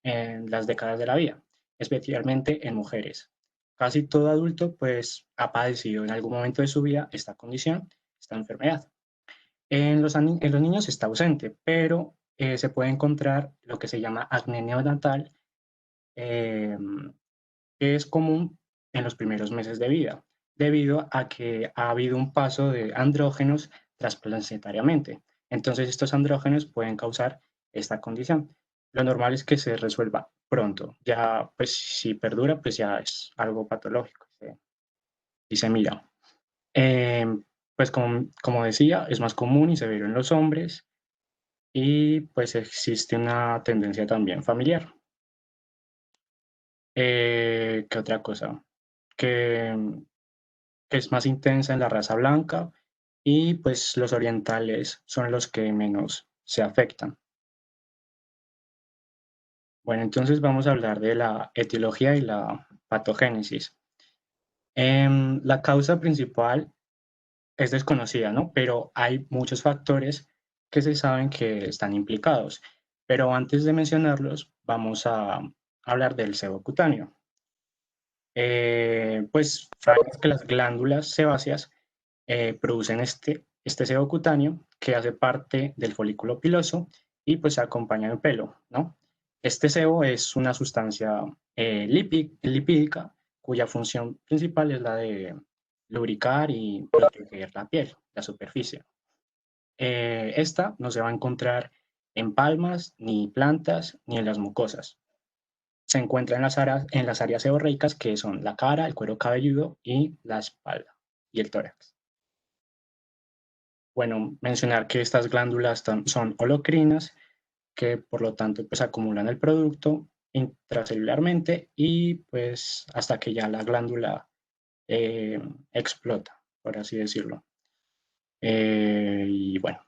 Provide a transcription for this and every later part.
en las décadas de la vida, especialmente en mujeres. Casi todo adulto pues ha padecido en algún momento de su vida esta condición, esta enfermedad. En los niños está ausente, pero se puede encontrar lo que se llama acné neonatal, eh, que es común en los primeros meses de vida, debido a que ha habido un paso de andrógenos transplacentariamente. Entonces, estos andrógenos pueden causar esta condición. Lo normal es que se resuelva pronto. Ya, pues, si perdura, pues ya es algo patológico y se mira. Eh, pues, como decía, es más común y severo en los hombres y pues existe una tendencia también familiar. ¿Qué otra cosa? Que que es más intensa en la raza blanca y pues los orientales son los que menos se afectan. Bueno, entonces vamos a hablar de la etiología y la patogénesis. La causa principal es desconocida, ¿no? Pero hay muchos factores que se saben que están implicados. Pero antes de mencionarlos, vamos a hablar del sebo cutáneo. Pues sabemos que las glándulas sebáceas producen este sebo cutáneo que hace parte del folículo piloso y pues acompaña el pelo, ¿no? Este sebo es una sustancia lipídica cuya función principal es la de lubricar y proteger la piel, la superficie. Esta no se va a encontrar en palmas, ni plantas, ni en las mucosas. Se encuentra en las áreas seborreicas que son la cara, el cuero cabelludo y la espalda y el tórax. Bueno, mencionar que estas glándulas son holocrinas, que por lo tanto pues acumulan el producto intracelularmente y pues hasta que ya la glándula eh, explota, por así decirlo. Y bueno,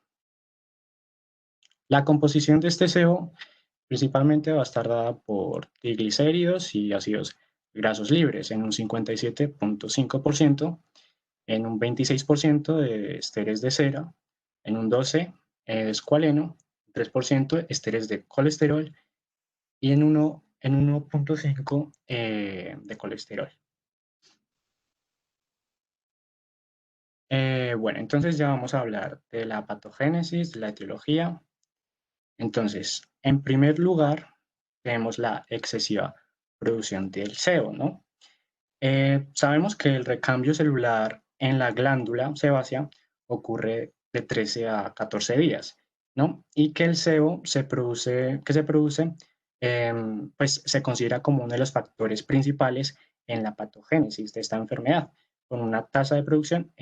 la composición de este sebo principalmente va a estar dada por triglicéridos y ácidos grasos libres en un 57,5%, en un 26% de esteres de cera, en un 12% de escualeno, 3% esteres de colesterol y en 1,5% de colesterol. Bueno, entonces ya vamos a hablar de la patogénesis, de la etiología. Entonces, en primer lugar, tenemos la excesiva producción del sebo, ¿no? Sabemos que el recambio celular en la glándula sebácea ocurre de 13 a 14 días, ¿no? Y que el sebo que se produce, pues se considera como uno de los factores principales en la patogénesis de esta enfermedad, con una tasa de producción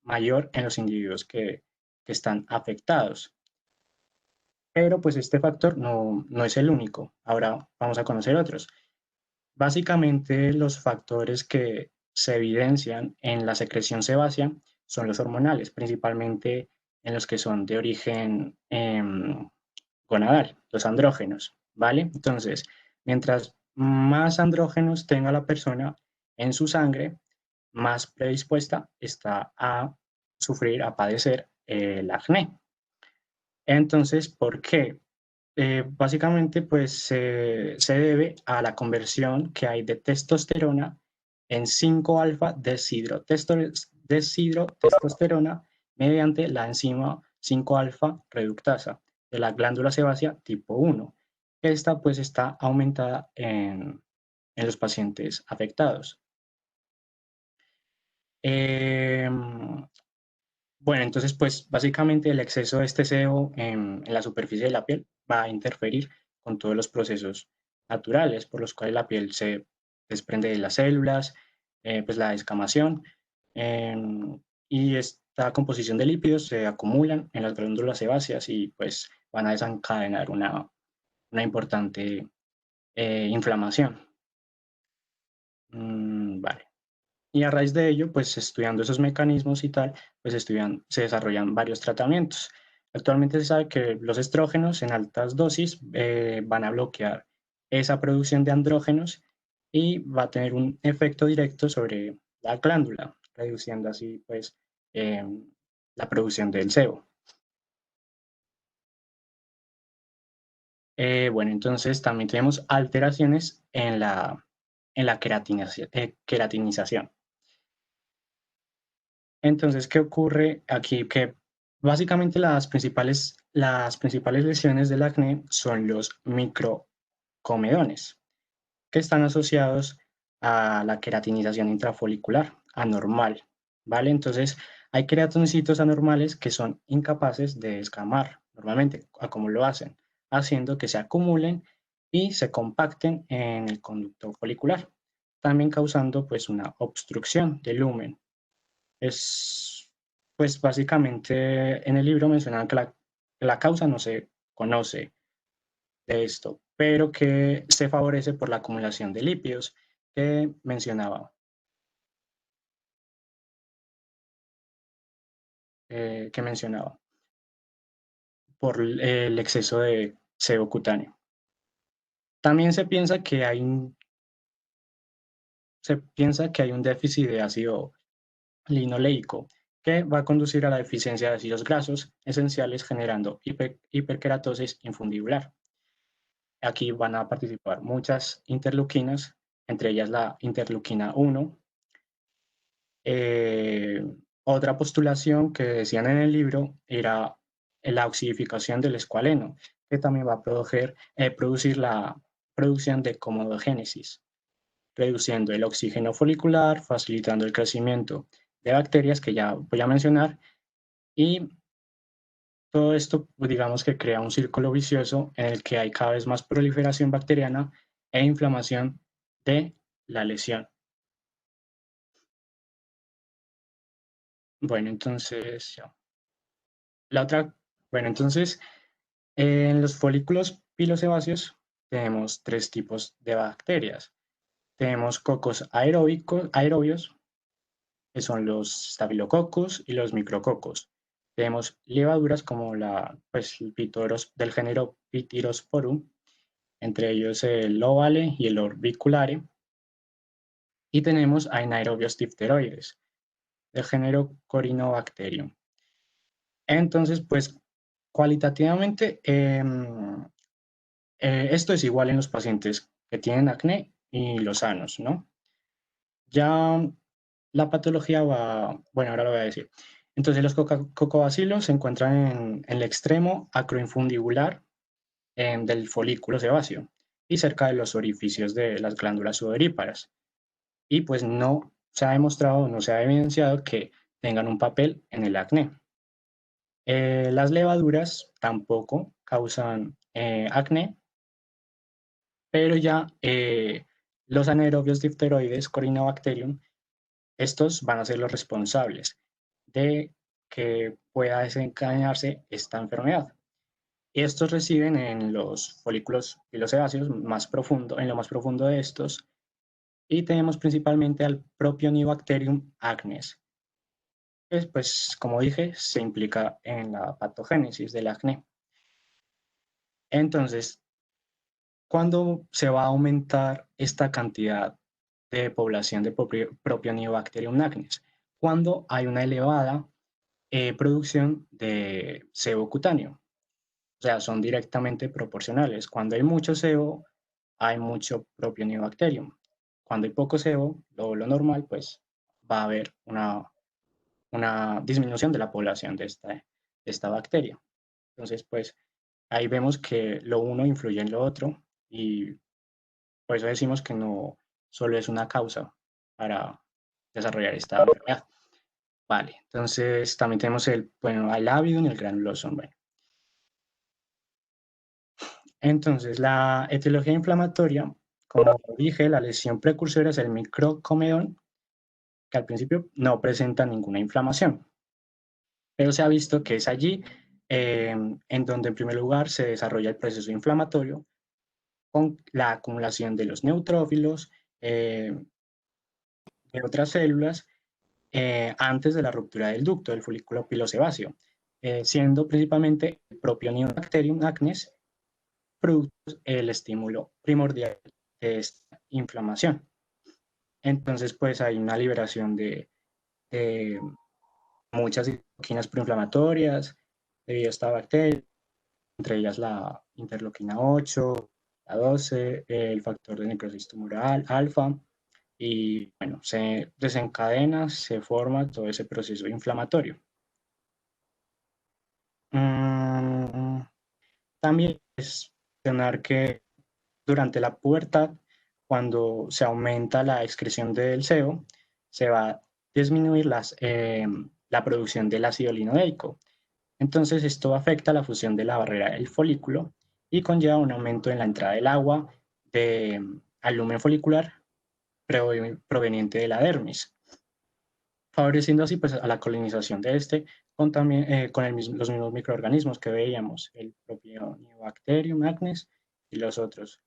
mayor en los individuos que están afectados. Pero pues este factor no es el único. Ahora vamos a conocer otros. Básicamente, los factores que se evidencian en la secreción sebácea son los hormonales, principalmente en los que son de origen gonadal, los andrógenos, ¿vale? Entonces, mientras más andrógenos tenga la persona en su sangre, más predispuesta está a sufrir, a padecer el acné. Entonces, ¿por qué? Básicamente, pues se debe a la conversión que hay de testosterona en 5-alfa deshidrotestosterona mediante la enzima 5-alfa reductasa de la glándula sebácea tipo 1. Esta pues está aumentada en los pacientes afectados. Em, bueno, entonces, pues básicamente el exceso de este sebo en la superficie de la piel va a interferir con todos los procesos naturales por los cuales la piel se desprende de las células, pues la descamación, y esta composición de lípidos se acumulan en las glándulas sebáceas y pues van a desencadenar una importante inflamación. Vale. Y a raíz de ello, pues estudiando esos mecanismos y tal, pues se desarrollan varios tratamientos. Actualmente se sabe que los estrógenos en altas dosis van a bloquear esa producción de andrógenos y va a tener un efecto directo sobre la glándula, reduciendo así pues eh, la producción del sebo. Bueno, entonces también tenemos alteraciones en la queratinización. Entonces, ¿qué ocurre aquí? Que básicamente las principales lesiones del acné son los microcomedones, que están asociados a la queratinización intrafolicular anormal, ¿vale? Entonces, hay queratinocitos anormales que son incapaces de descamar normalmente, a como lo hacen, haciendo que se acumulen y se compacten en el conducto folicular, también causando pues una obstrucción del lumen. Es, pues básicamente en el libro mencionaban que la causa no se conoce de esto, pero que se favorece por la acumulación de lípidos que mencionaba, que mencionaba por el exceso de sebo cutáneo. También se piensa que hay un déficit de ácido linoleico que va a conducir a la deficiencia de ácidos grasos esenciales generando hiperkeratosis infundibular. Aquí van a participar muchas interleuquinas, entre ellas la interleuquina 1. Otra postulación que decían en el libro era la oxidificación del escualeno, que también va a producir la producción de comodogénesis, reduciendo el oxígeno folicular, facilitando el crecimiento de bacterias que ya voy a mencionar, y todo esto, pues, digamos que crea un círculo vicioso en el que hay cada vez más proliferación bacteriana e inflamación de la lesión. Bueno, entonces, la otra, bueno, entonces, en los folículos pilosebáceos tenemos tres tipos de bacterias. Tenemos cocos aerobios, que son los staphylococcus y los micrococos. Tenemos levaduras como pues, el del género Pityrosporum, entre ellos el ovale y el orbiculare. Y tenemos anaerobios difteroides, del género Corynebacterium. Entonces, pues cualitativamente, esto es igual en los pacientes que tienen acné y los sanos, ¿no? Ya la patología va, bueno, ahora lo voy a decir. Entonces, los cocobacilos se encuentran en el extremo acroinfundibular del folículo sebáceo y cerca de los orificios de las glándulas sudoríparas. Y pues no se ha demostrado, no se ha evidenciado que tengan un papel en el acné. Las levaduras tampoco causan acné, pero ya los anaerobios difteroides Corynebacterium, estos van a ser los responsables de que pueda desencadenarse esta enfermedad. Estos residen en los folículos pilosebáceos más profundo, en lo más profundo de estos, y tenemos principalmente al Propionibacterium acnes, que pues como dije, se implica en la patogénesis del acné. Entonces, ¿cuándo se va a aumentar esta cantidad de población de Propionibacterium acnes? Cuando hay una elevada producción de sebo cutáneo. O sea, son directamente proporcionales. Cuando hay mucho sebo, hay mucho Propionibacterium. Cuando hay poco sebo, lo normal, pues va a haber una disminución de la población de esta bacteria. Entonces, pues ahí vemos que lo uno influye en lo otro y por eso decimos que no solo es una causa para desarrollar esta enfermedad. Vale, entonces también tenemos bueno, el Avidum y el granulosum. Bueno, entonces la etiología inflamatoria, como dije, la lesión precursora es el microcomedón, que al principio no presenta ninguna inflamación, pero se ha visto que es allí en donde en primer lugar se desarrolla el proceso inflamatorio con la acumulación de los neutrófilos, de otras células, antes de la ruptura del ducto del folículo pilosebáceo, siendo principalmente el propio Neobacterium acnes producto el estímulo primordial de esta inflamación. Entonces, pues hay una liberación de muchas citoquinas proinflamatorias debido a esta bacteria, entre ellas la interleuquina 8, la 12, el factor de necrosis tumoral alfa, y bueno, se desencadena, se forma todo ese proceso inflamatorio. También es mencionar que durante la pubertad, cuando se aumenta la excreción del sebo, se va a disminuir la producción del ácido linoleico. Entonces, esto afecta la fusión de la barrera del folículo y conlleva un aumento en la entrada del agua al lumen folicular proveniente de la dermis, favoreciendo así pues, a la colonización de este con los mismos microorganismos que veíamos, el propio Neobacterium acnes y los otros.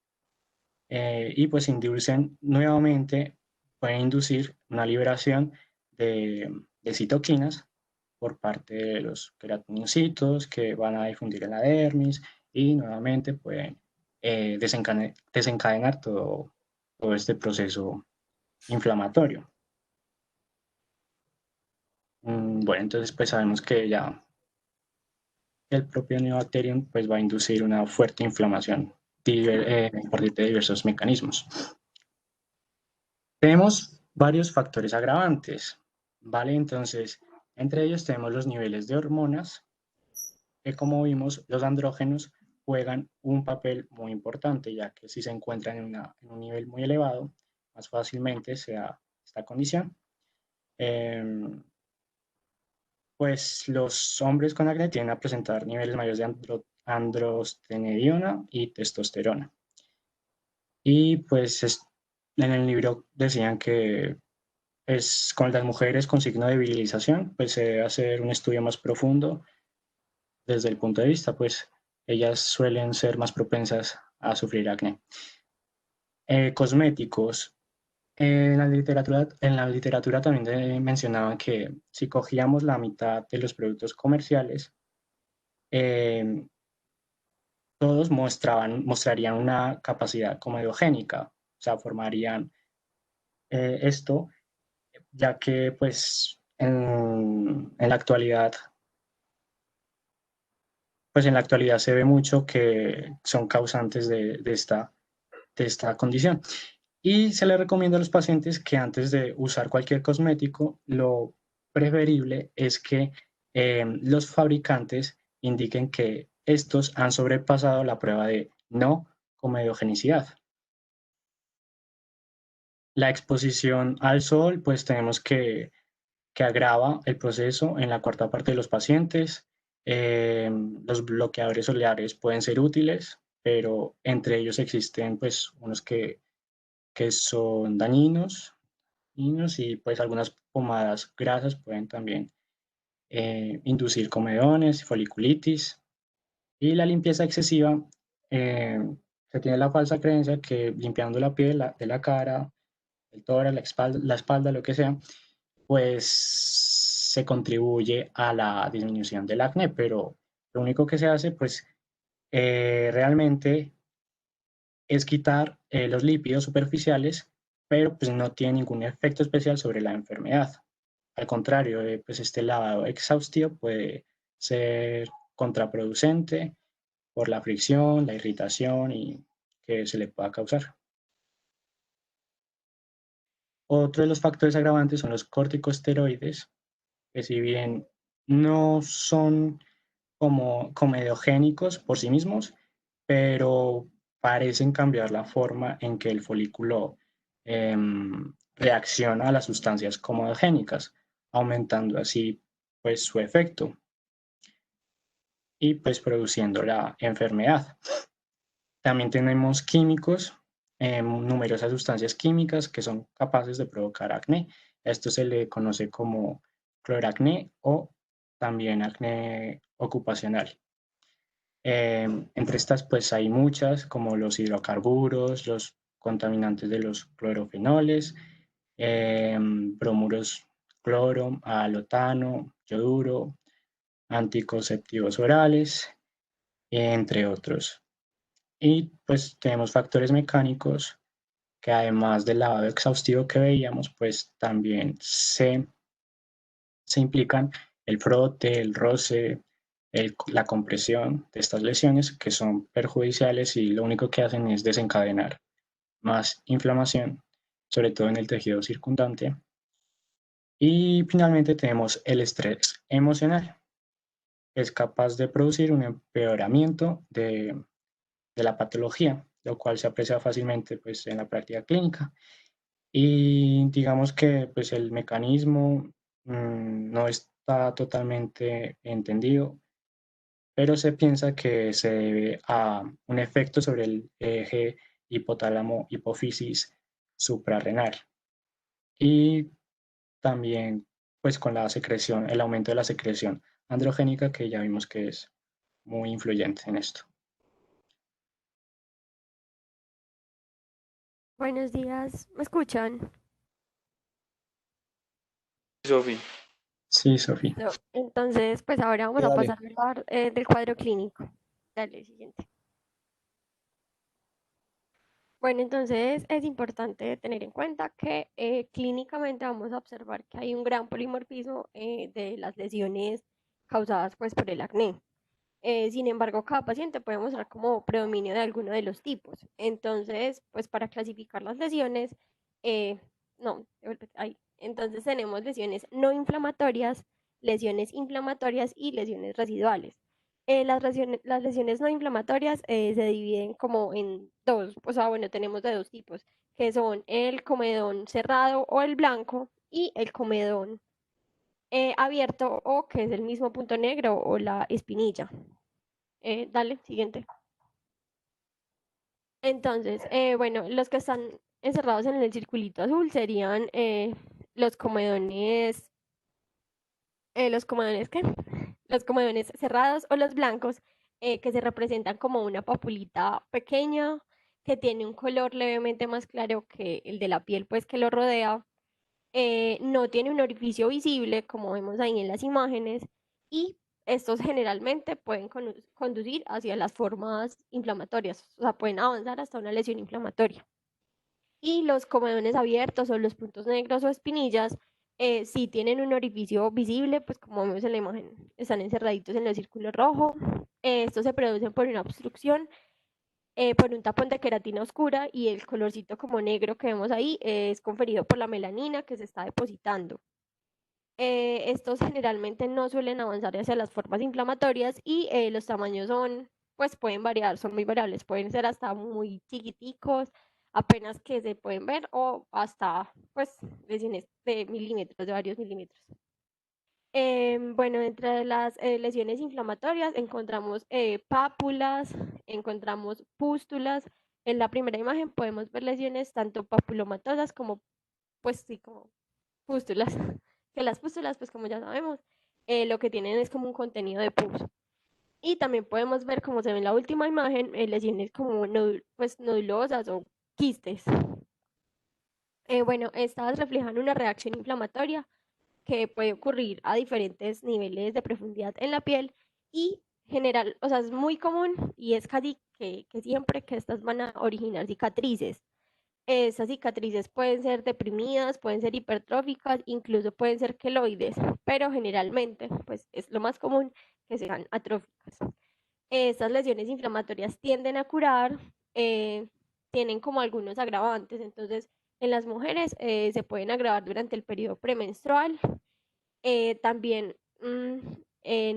Y pues inducen nuevamente, pueden inducir una liberación de citoquinas por parte de los queratinocitos que van a difundir en la dermis y nuevamente pueden desencadenar todo este proceso inflamatorio. Bueno, entonces pues sabemos que ya el propio Neobacterium pues va a inducir una fuerte inflamación por diversos mecanismos. Tenemos varios factores agravantes, ¿vale? Entonces, entre ellos tenemos los niveles de hormonas, que como vimos, los andrógenos juegan un papel muy importante, ya que si se encuentran en un nivel muy elevado, más fácilmente se da esta condición. Pues los hombres con acné tienden a presentar niveles mayores de androstenediona y testosterona. Y pues en el libro decían que con las mujeres con signo de virilización, pues se debe hacer un estudio más profundo desde el punto de vista, pues ellas suelen ser más propensas a sufrir acné. Cosméticos. En la literatura también mencionaban que si cogíamos la mitad de los productos comerciales, eh, todos mostrarían una capacidad comedogénica, o sea, formarían esto, ya que pues en la actualidad se ve mucho que son causantes de esta condición. Y se le recomienda a los pacientes que antes de usar cualquier cosmético, lo preferible es que los fabricantes indiquen que estos han sobrepasado la prueba de no comedogenicidad. La exposición al sol, pues tenemos que agrava el proceso en la cuarta parte de los pacientes. Los bloqueadores solares pueden ser útiles, pero entre ellos existen pues unos que son dañinos y pues algunas pomadas grasas pueden también inducir comedones, foliculitis y la limpieza excesiva. eh, Se tiene la falsa creencia que limpiando la piel de la cara, el tórax, la espalda, lo que sea, pues se contribuye a la disminución del acné, pero lo único que se hace pues realmente es quitar los lípidos superficiales, pero pues no tiene ningún efecto especial sobre la enfermedad. Al contrario, pues este lavado exhaustivo puede ser contraproducente por la fricción, la irritación y que se le pueda causar. Otro de los factores agravantes son los corticosteroides, que si bien no son como comedogénicos por sí mismos, pero parecen cambiar la forma en que el folículo reacciona a las sustancias comedogénicas, aumentando así pues su efecto y pues produciendo la enfermedad. También tenemos químicos, numerosas sustancias químicas que son capaces de provocar acné. Esto se le conoce como cloracné o también acné ocupacional. Entre estas, pues hay muchas, como los hidrocarburos, los contaminantes de los clorofenoles, bromuros cloro, alotano, yoduro, anticonceptivos orales, entre otros. Y pues tenemos factores mecánicos que además del lavado exhaustivo que veíamos, pues también se implican el frote, el roce, la compresión de estas lesiones que son perjudiciales y lo único que hacen es desencadenar más inflamación, sobre todo en el tejido circundante. Y finalmente tenemos el estrés emocional. Es capaz de producir un empeoramiento de la patología, lo cual se aprecia fácilmente pues, en la práctica clínica. Y digamos que pues, el mecanismo no está totalmente entendido, pero se piensa que se debe a un efecto sobre el eje hipotálamo-hipófisis suprarrenal y también pues con la secreción, el aumento de la secreción androgénica que ya vimos que es muy influyente en esto. Buenos días, ¿me escuchan? Sofi. Sí, Sofía. Listo. Entonces, pues ahora vamos a Dale. pasar a hablar del cuadro clínico. Dale, siguiente. Bueno, entonces es importante tener en cuenta que clínicamente vamos a observar que hay un gran polimorfismo de las lesiones causadas pues por el acné. Sin embargo, cada paciente puede mostrar como predominio de alguno de los tipos. Entonces, pues para clasificar las lesiones, eh, no, ahí. Entonces tenemos lesiones no inflamatorias, lesiones inflamatorias y lesiones residuales. Las lesiones no inflamatorias se dividen como en dos, o sea, bueno, tenemos de dos tipos, que son el comedón cerrado o el blanco y el comedón abierto o que es el mismo punto negro o la espinilla. Dale, siguiente. Entonces, bueno, los que están encerrados en el circulito azul serían los comedones, ¿qué? Los comedones cerrados o los blancos, que se representan como una papulita pequeña que tiene un color levemente más claro que el de la piel, pues que lo rodea. No tiene un orificio visible, como vemos ahí en las imágenes, y estos generalmente pueden conducir hacia las formas inflamatorias, o sea, pueden avanzar hasta una lesión inflamatoria. Y los comedones abiertos o los puntos negros o espinillas, sí tienen un orificio visible, pues como vemos en la imagen, están encerraditos en el círculo rojo. Estos se producen por una obstrucción, por un tapón de queratina oscura, y el colorcito como negro que vemos ahí es conferido por la melanina que se está depositando. Estos generalmente no suelen avanzar hacia las formas inflamatorias y los tamaños son, pues pueden variar, son muy variables, pueden ser hasta muy chiquiticos, apenas que se pueden ver, o hasta, pues, lesiones de milímetros, de varios milímetros. Bueno, entre las lesiones inflamatorias encontramos pápulas, encontramos pústulas. En la primera imagen podemos ver lesiones tanto papulomatosas como, pues sí, como pústulas. Que las pústulas, pues como ya sabemos, lo que tienen es como un contenido de pus. Y también podemos ver, como se ve en la última imagen, lesiones como pues, nodulosas o quistes. Bueno, estas reflejan una reacción inflamatoria que puede ocurrir a diferentes niveles de profundidad en la piel y general, o sea, es muy común y es casi que siempre que estas van a originar cicatrices. Esas cicatrices pueden ser deprimidas, pueden ser hipertróficas, incluso pueden ser queloides, pero generalmente, pues es lo más común que sean atróficas. Estas lesiones inflamatorias tienden a curar, eh, tienen como algunos agravantes, entonces en las mujeres se pueden agravar durante el periodo premenstrual, también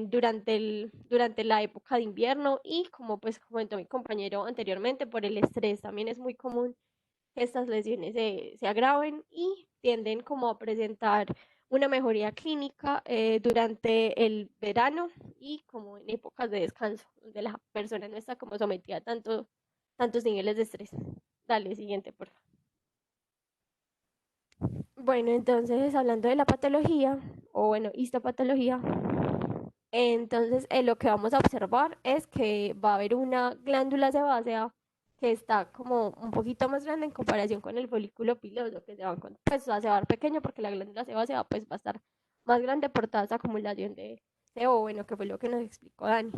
durante la época de invierno y como pues comentó mi compañero anteriormente, por el estrés también es muy común que estas lesiones se agraven y tienden como a presentar una mejoría clínica durante el verano y como en épocas de descanso, donde la persona no está como sometida a tantos niveles de estrés. Dale, siguiente, por favor. Bueno, entonces hablando de la patología, o bueno, histopatología, entonces lo que vamos a observar es que va a haber una glándula sebácea que está como un poquito más grande en comparación con el folículo piloso, que se va a, pues, se va a ver pequeño porque la glándula sebácea pues va a estar más grande por toda esa acumulación de sebo, bueno, que fue lo que nos explicó Dani.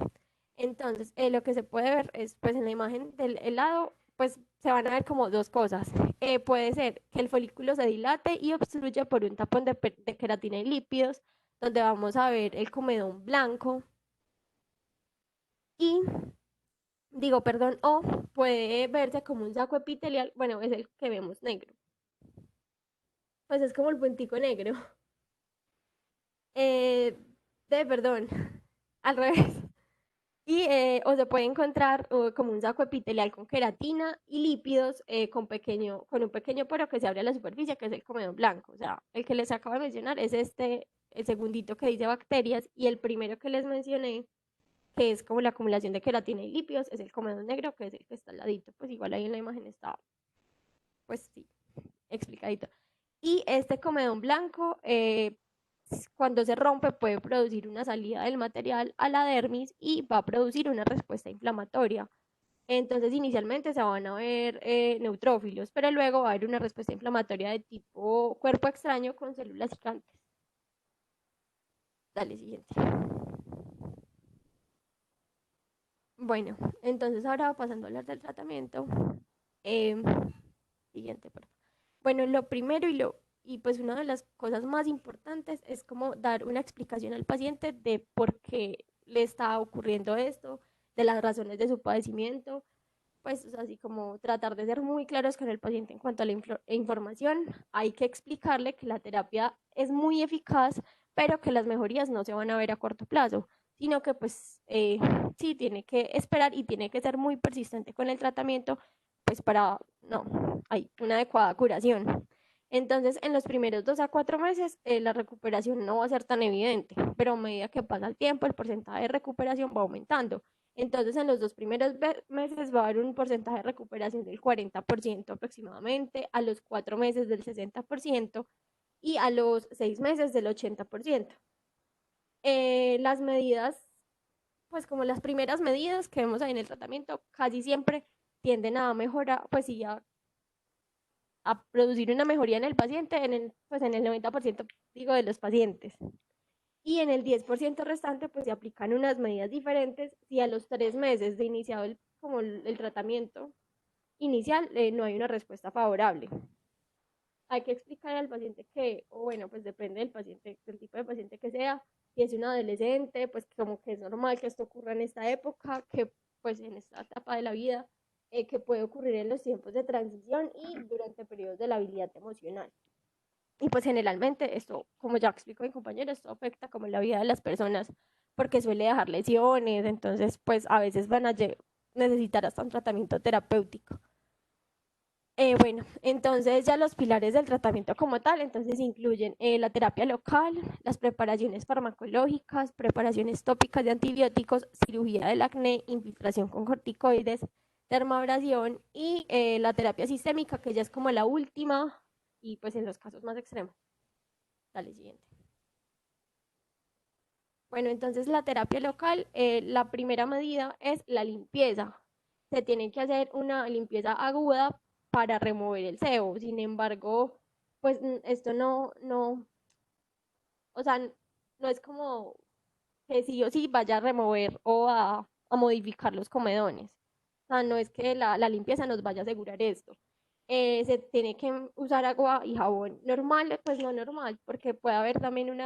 Entonces, lo que se puede ver es, pues en la imagen del lado, pues se van a ver como dos cosas. Puede ser que el folículo se dilate y obstruya por un tapón de queratina y lípidos, donde vamos a ver el comedón blanco. Y, o puede verse como un saco epitelial, bueno, es el que vemos negro, pues es como el puntico negro. Eh, perdón, al revés. Y o se puede encontrar como un saco epitelial con queratina y lípidos con un pequeño poro que se abre a la superficie, que es el comedón blanco. O sea, el que les acabo de mencionar es este, el segundito que dice bacterias, y el primero que les mencioné, que es como la acumulación de queratina y lípidos, es el comedón negro, que es el que está al ladito. Pues igual ahí en la imagen está, pues sí, explicadito. Y este comedón blanco, cuando se rompe, puede producir una salida del material a la dermis y va a producir una respuesta inflamatoria. Entonces, inicialmente se van a ver neutrófilos, pero luego va a haber una respuesta inflamatoria de tipo cuerpo extraño con células gigantes. Dale, siguiente. Bueno, entonces ahora pasando a hablar del tratamiento. Eh, siguiente, perdón. Bueno, lo primero y pues una de las cosas más importantes es como dar una explicación al paciente de por qué le está ocurriendo esto, de las razones de su padecimiento, pues o sea, así como tratar de ser muy claros con el paciente en cuanto a la información. Hay que explicarle que la terapia es muy eficaz, pero que las mejorías no se van a ver a corto plazo, sino que pues sí tiene que esperar y tiene que ser muy persistente con el tratamiento, pues para, no, hay una adecuada curación. Entonces, en los primeros 2 a 4 meses, la recuperación no va a ser tan evidente, pero a medida que pasa el tiempo, el porcentaje de recuperación va aumentando. Entonces, en los 2 primeros meses va a haber un porcentaje de recuperación del 40% aproximadamente, a los 4 meses del 60% y a los 6 meses del 80%. Las medidas, pues como las primeras medidas que vemos ahí en el tratamiento, casi siempre tienden a mejorar, pues sí, a producir una mejoría en el paciente, pues en el 90% digo de los pacientes. Y en el 10% restante, pues se aplican unas medidas diferentes si a los 3 meses de iniciado como el tratamiento inicial no hay una respuesta favorable. Hay que explicar al paciente que, o bueno, pues depende del paciente, del tipo de paciente que sea, si es un adolescente, pues como que es normal que esto ocurra en esta época, que pues en esta etapa de la vida, que puede ocurrir en los tiempos de transición y durante periodos de la habilidad emocional. Y pues generalmente esto, como ya explicó mi compañero, esto afecta como la vida de las personas porque suele dejar lesiones, entonces pues a veces van a necesitar hasta un tratamiento terapéutico. Bueno, entonces ya los pilares del tratamiento como tal, entonces incluyen la terapia local, las preparaciones farmacológicas, preparaciones tópicas de antibióticos, cirugía del acné, infiltración con corticoides, dermabrasión y la terapia sistémica, que ya es como la última y pues en los casos más extremos. Dale, siguiente. Bueno, entonces la terapia local, la primera medida es la limpieza. Se tiene que hacer una limpieza aguda para remover el sebo. Sin embargo, pues esto o sea, no es como que sí o sí vaya a remover o a modificar los comedones. O sea, no es que la limpieza nos vaya a asegurar esto. Se tiene que usar agua y jabón normal, pues no normal, porque puede haber también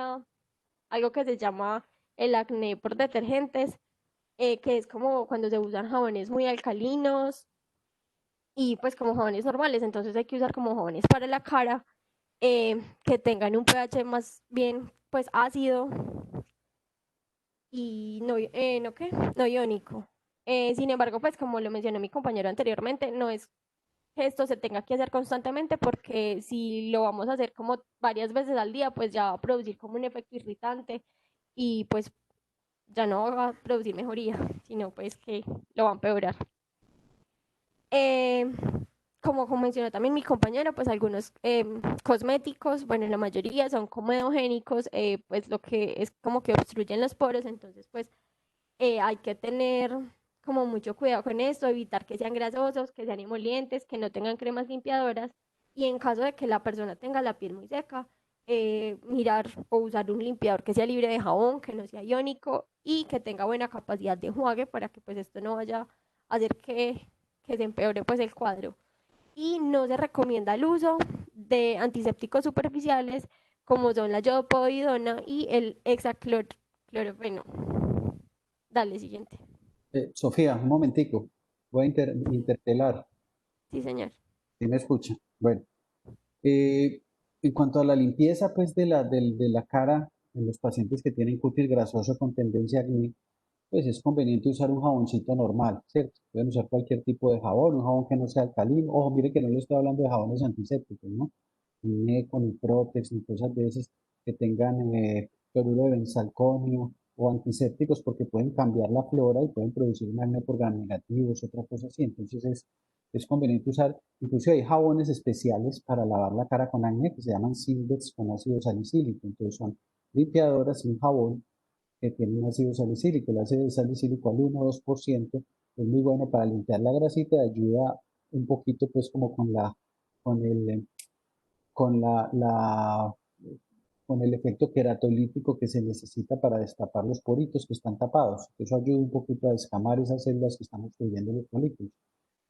algo que se llama el acné por detergentes, que es como cuando se usan jabones muy alcalinos y pues como jabones normales, entonces hay que usar como jabones para la cara que tengan un pH más bien pues ácido y no iónico. Sin embargo, pues como lo mencionó mi compañero anteriormente, no es que esto se tenga que hacer constantemente porque si lo vamos a hacer como varias veces al día, pues ya va a producir como un efecto irritante y pues ya no va a producir mejoría, sino pues que lo va a empeorar. Eh, como mencionó también mi compañero, pues algunos cosméticos, bueno, la mayoría son comedogénicos, pues lo que es como que obstruyen los poros, entonces pues hay que tener como mucho cuidado con esto, evitar que sean grasosos, que sean emolientes, que no tengan cremas limpiadoras y en caso de que la persona tenga la piel muy seca, mirar o usar un limpiador que sea libre de jabón, que no sea iónico y que tenga buena capacidad de enjuague para que pues esto no vaya a hacer que se empeore pues el cuadro. Y no se recomienda el uso de antisépticos superficiales como son la yodopovidona y el hexaclorofeno. Dale, siguiente. Sofía, un momentico. Voy a interpelar. Sí, señor. ¿Sí me escucha? Bueno, eh, en cuanto a la limpieza, pues, de la cara en los pacientes que tienen cutis grasoso con tendencia a acné, pues es conveniente usar un jaboncito normal, ¿cierto? Pueden usar cualquier tipo de jabón, un jabón que no sea alcalino. Ojo, mire que no le estoy hablando de jabones antisépticos, ¿no? Ni Eco, ni Protex, ni cosas de esas que tengan cloruro de benzalconio o antisépticos porque pueden cambiar la flora y pueden producir un acné por gram negativos, otra cosa así. Entonces es conveniente usar, incluso hay jabones especiales para lavar la cara con acné que se llaman Sildex con ácido salicílico. Entonces son limpiadoras y un jabón que tiene un ácido salicílico. El ácido salicílico al 1 o 2% es muy bueno para limpiar la grasita y ayuda un poquito pues como con el, con con el efecto queratolítico que se necesita para destapar los poritos que están tapados. Eso ayuda un poquito a descamar esas células que están obstruyendo los folículos.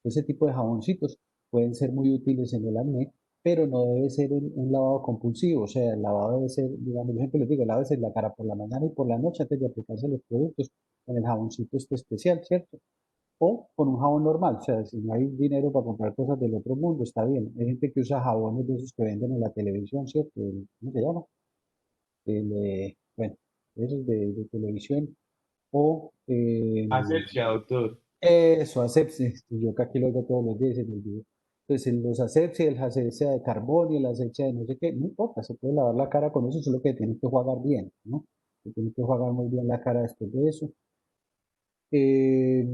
Ese tipo de jaboncitos pueden ser muy útiles en el acné, pero no debe ser un lavado compulsivo. O sea, el lavado debe ser, digamos, por ejemplo, les digo, lávese la cara por la mañana y por la noche antes de aplicarse los productos con el jaboncito este especial, ¿cierto? O con un jabón normal. O sea, si no hay dinero para comprar cosas del otro mundo, está bien. Hay gente que usa jabones de esos que venden en la televisión, ¿cierto? ¿Cómo se llama? Bueno, esos de televisión. O Asepsia, doctor. eso, asepsia. Yo que aquí lo oigo todos los días en el video. Entonces, los asepsia, el asepsia de carbón y el asepsia de no sé qué, no importa, se puede lavar la cara con eso, solo que tiene que jugar bien, ¿no? Se tiene que jugar muy bien la cara después de eso. Eh,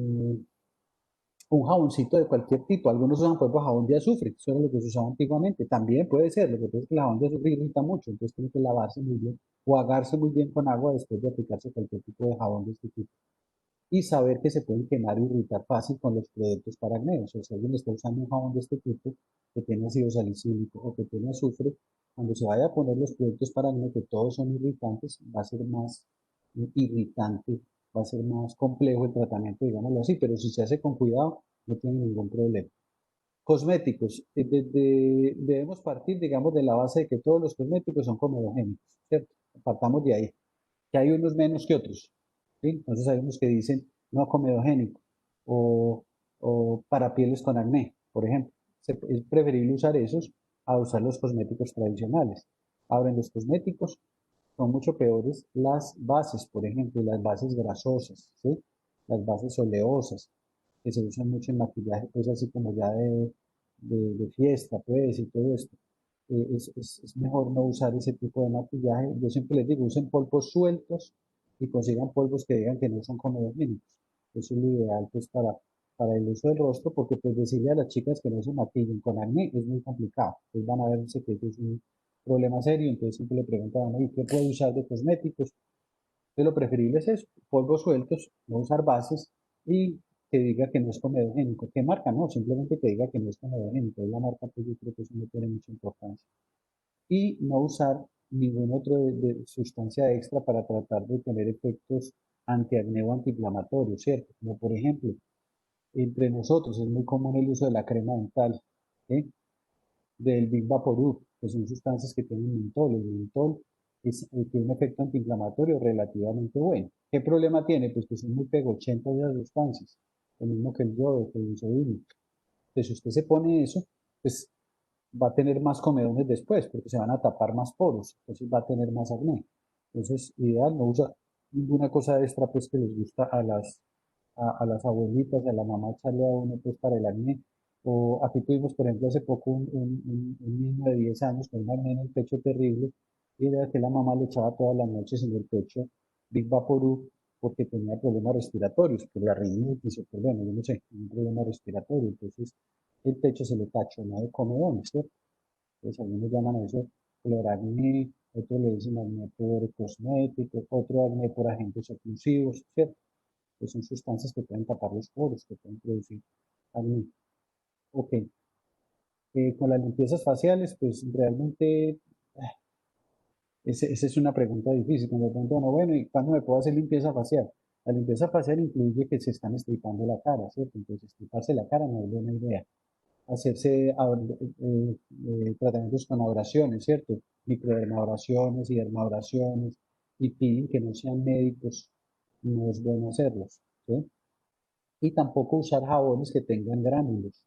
un jaboncito de cualquier tipo. Algunos usan, por ejemplo, jabón de azufre, eso era lo que se usaba antiguamente. También puede ser, lo que pasa es que el jabón de azufre irrita mucho, entonces tiene que lavarse muy bien, jugarse muy bien con agua después de aplicarse cualquier tipo de jabón de este tipo. Y saber que se pueden quemar y irritar fácil con los productos para acné. O sea, si alguien está usando un jabón de este tipo que tiene ácido salicílico o que tiene azufre, cuando se vaya a poner los productos para acné, que todos son irritantes, va a ser más irritante, va a ser más complejo el tratamiento, digámoslo así, pero si se hace con cuidado, no tiene ningún problema. Cosméticos. Debemos partir, digamos, de la base de que todos los cosméticos son comedogénicos, ¿cierto? Partamos de ahí, que hay unos menos que otros. ¿Sí? Entonces hay unos que dicen no comedogénico o, o para pieles con acné, por ejemplo. Es preferible usar esos a usar los cosméticos tradicionales. Ahora, en los cosméticos son mucho peores las bases, por ejemplo, las bases grasosas, ¿sí? Las bases oleosas, que se usan mucho en maquillaje, pues así como ya de fiesta, pues, y todo esto. Es mejor no usar ese tipo de maquillaje. Yo siempre les digo, usen polvos sueltos y consigan polvos que digan que no son comedogénicos. Eso es lo ideal, pues, para el uso del rostro, porque pues decirle a las chicas que no se maquillen con acné es muy complicado. Pues van a verse que eso es un problema serio, entonces siempre le preguntaban, ¿y qué puedo usar de cosméticos? Entonces lo preferible es eso, polvos sueltos, no usar bases y que diga que no es comedogénico. ¿Qué marca? No, simplemente que diga que no es comedogénico. Es la marca, pues yo creo que eso no tiene mucha importancia. Y no usar ningún otro de sustancia extra para tratar de tener efectos antiacné o antiinflamatorios, ¿cierto? Como por ejemplo, entre nosotros es muy común el uso de la crema dental, ¿sí? Del Big Vaporub, que son sustancias que tienen mentol. El mentol tiene un efecto antiinflamatorio relativamente bueno. ¿Qué problema tiene? Pues que son muy pegochentas de las sustancias, lo mismo que el yodo, que el isodínico. Entonces, si usted se pone eso, pues va a tener más comedones después, porque se van a tapar más poros, entonces va a tener más acné. Entonces, ideal, no usa ninguna cosa extra pues que les gusta a las abuelitas, a la mamá echarle a uno pues para el acné. O aquí tuvimos, por ejemplo, hace poco un niño de 10 años con un acné en el pecho terrible, y era que la mamá le echaba todas las noches en el pecho Big Vaporub porque tenía problemas respiratorios, por la rinitis o por, bueno, yo no sé, un problema respiratorio. Entonces, el pecho se le tachonó de comedones, ¿cierto? Entonces, algunos llaman a eso cloracné, otros le dicen acné por cosméticos, otro acné por agentes oclusivos, ¿cierto? Que son sustancias que pueden tapar los poros, que pueden producir acné. Ok, con las limpiezas faciales, pues realmente esa es una pregunta difícil. Cuando me preguntan, bueno, ¿y cuándo me puedo hacer limpieza facial? La limpieza facial incluye que se están estripando la cara, ¿cierto? Entonces, estriparse la cara no es buena idea. Hacerse tratamientos con abrasiones, ¿cierto? Microdermabrasiones y dermabrasiones y peeling que no sean médicos, no es bueno hacerlos, ¿sí? Y tampoco usar jabones que tengan gránulos.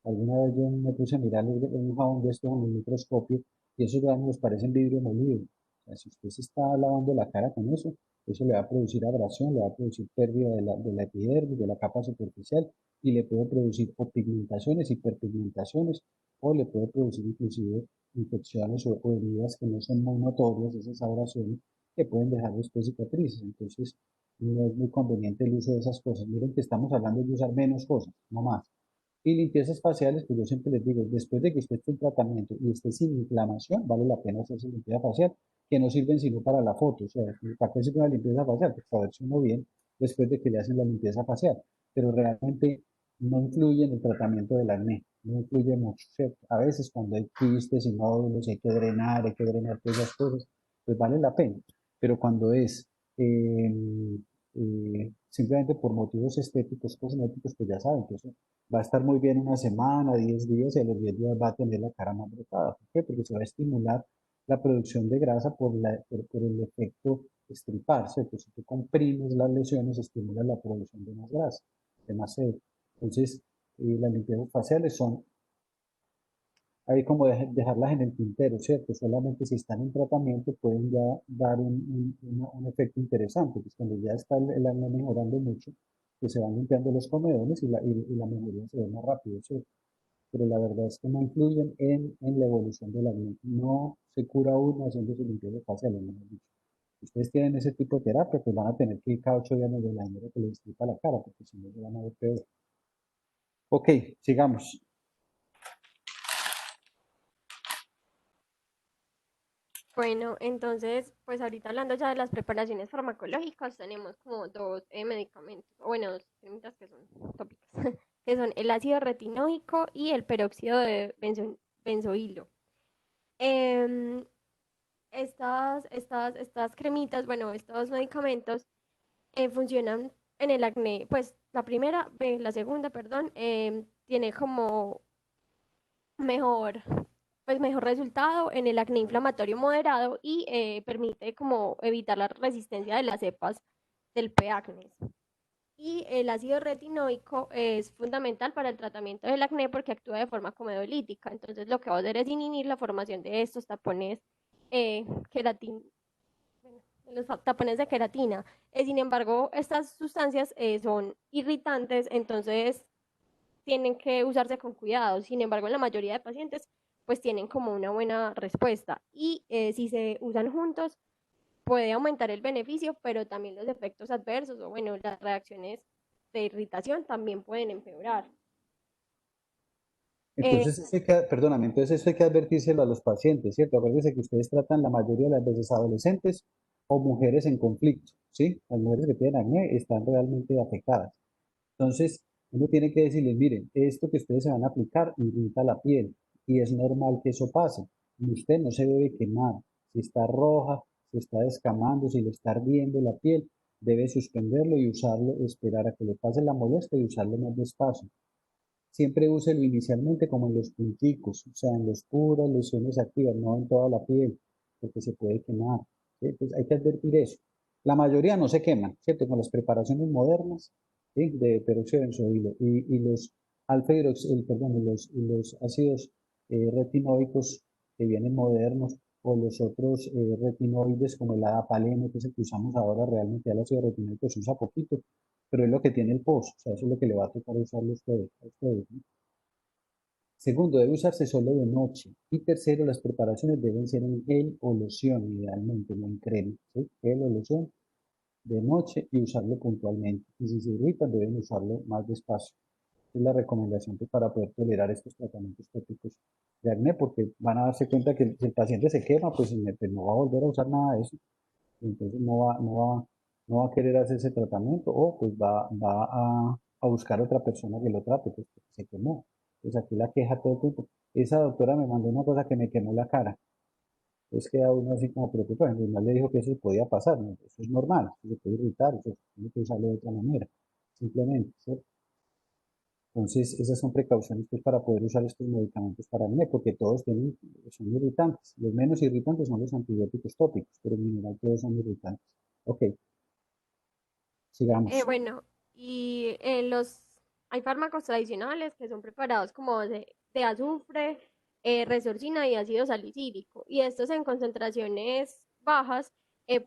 Alguna vez yo me puse a mirar un jabón de estos en el microscopio y esos gránulos parecen vidrio molido. O sea, si usted se está lavando la cara con eso le va a producir abrasión, le va a producir pérdida de la epidermis, de la capa superficial y le puede producir o pigmentaciones, hiperpigmentaciones o le puede producir inclusive infecciones o heridas que no son muy notorias, esas abrasiones que pueden dejar después cicatrices. Entonces, no es muy conveniente el uso de esas cosas. Miren que estamos hablando de usar menos cosas, no más. Y limpiezas faciales, pues yo siempre les digo, después de que usted esté en tratamiento y esté sin inflamación, vale la pena hacerse limpieza facial, que no sirven sino para la foto. O sea, ¿para qué sirve una limpieza facial? Pues para verse uno bien después de que le hacen la limpieza facial. Pero realmente no influye en el tratamiento del acné, no influye mucho, ¿cierto? A veces cuando hay quistes y nódulos, hay que drenar todas esas cosas, pues vale la pena. Pero cuando es simplemente por motivos estéticos, cosméticos, pues ya saben que eso va a estar muy bien una semana, 10 días, y a los 10 días va a tener la cara más brotada. ¿Por qué? Porque se va a estimular la producción de grasa por el efecto estripar, ¿cierto? Si tú comprimes las lesiones, estimula la producción de más grasa, de más sebo. Entonces, las limpiezas faciales son ahí como dejarlas en el tintero, ¿cierto? Solamente si están en tratamiento pueden ya dar un efecto interesante, pues cuando ya está el acné mejorando mucho, pues se van limpiando los comedones y la mejoría se ve más rápido, ¿cierto? Pero la verdad es que no influyen en la evolución del acné. No se cura uno haciendo su limpieza facial, mejor dicho. Si ustedes tienen ese tipo de terapia, pues van a tener que ir cada 8 días del año que les estripa la cara, porque si no se van a ver peor. Ok, sigamos. Bueno, entonces, pues ahorita hablando ya de las preparaciones farmacológicas, tenemos como dos medicamentos, o bueno, dos cremitas que son tópicas, que son el ácido retinoico y el peróxido de benzoilo. Em, estas cremitas, bueno, estos medicamentos funcionan en el acné, pues la segunda, perdón, tiene como mejor, pues mejor resultado en el acné inflamatorio moderado y permite como evitar la resistencia de las cepas del P. acnes. Y el ácido retinoico es fundamental para el tratamiento del acné porque actúa de forma comedolítica. Entonces lo que va a hacer es inhibir la formación de estos tapones queratin, bueno, de los tapones de queratina. Sin embargo, estas sustancias son irritantes, entonces tienen que usarse con cuidado. Sin embargo, en la mayoría de pacientes, pues tienen como una buena respuesta. Y si se usan juntos, puede aumentar el beneficio, pero también los efectos adversos o, bueno, las reacciones de irritación también pueden empeorar. Eh, Entonces, perdóname, entonces eso hay que advertírselo a los pacientes, ¿cierto? Acuérdense que ustedes tratan la mayoría de las veces adolescentes o mujeres en conflicto, ¿sí? Las mujeres que tienen acné están realmente afectadas. Entonces, uno tiene que decirles, miren, esto que ustedes se van a aplicar irrita la piel y es normal que eso pase. Y usted no se debe quemar. Si está roja, si está descamando, si le está ardiendo la piel, debe suspenderlo y usarlo, esperar a que le pase la molestia y usarlo más despacio. Siempre úselo inicialmente como en los punticos, o sea, en las puras lesiones activas, no en toda la piel, porque se puede quemar. ¿Sí? Entonces hay que advertir eso. La mayoría no se queman, ¿cierto? Con las preparaciones modernas, ¿sí? De peróxido de benzoilo y los alfa perdón, y los ácidos retinoicos que vienen modernos o los otros retinoides como el adapaleno, que es el que usamos ahora, realmente el ácido retinoico se usa poquito, pero es lo que tiene el pozo, o sea, eso es lo que le va a tocar usarlo a ustedes, ¿no? Segundo, debe usarse solo de noche. Y tercero, las preparaciones deben ser en gel o loción, idealmente, no en crema, ¿sí? Gel o loción de noche y usarlo puntualmente. Y si se irritan, deben usarlo más despacio. Es la recomendación pues, para poder tolerar estos tratamientos tópicos de acné, porque van a darse cuenta que si el paciente se quema, pues no va a volver a usar nada de eso. Entonces no va a querer hacer ese tratamiento o pues va a buscar otra persona que lo trate, pues porque se quemó. Entonces aquí la queja todo el tiempo. Esa doctora me mandó una cosa que me quemó la cara. Es que a uno así como preocupado. No le dijo que eso podía pasar, ¿no? Eso es normal, eso se puede irritar, eso tiene que usarlo de otra manera, simplemente, ¿cierto? Entonces, esas son precauciones pues, para poder usar estos medicamentos para acné, porque todos son irritantes. Los menos irritantes son los antibióticos tópicos, pero en general todos son irritantes. Ok, sigamos. bueno, Y hay fármacos tradicionales que son preparados como de azufre, resorcina y ácido salicílico. Y estos en concentraciones bajas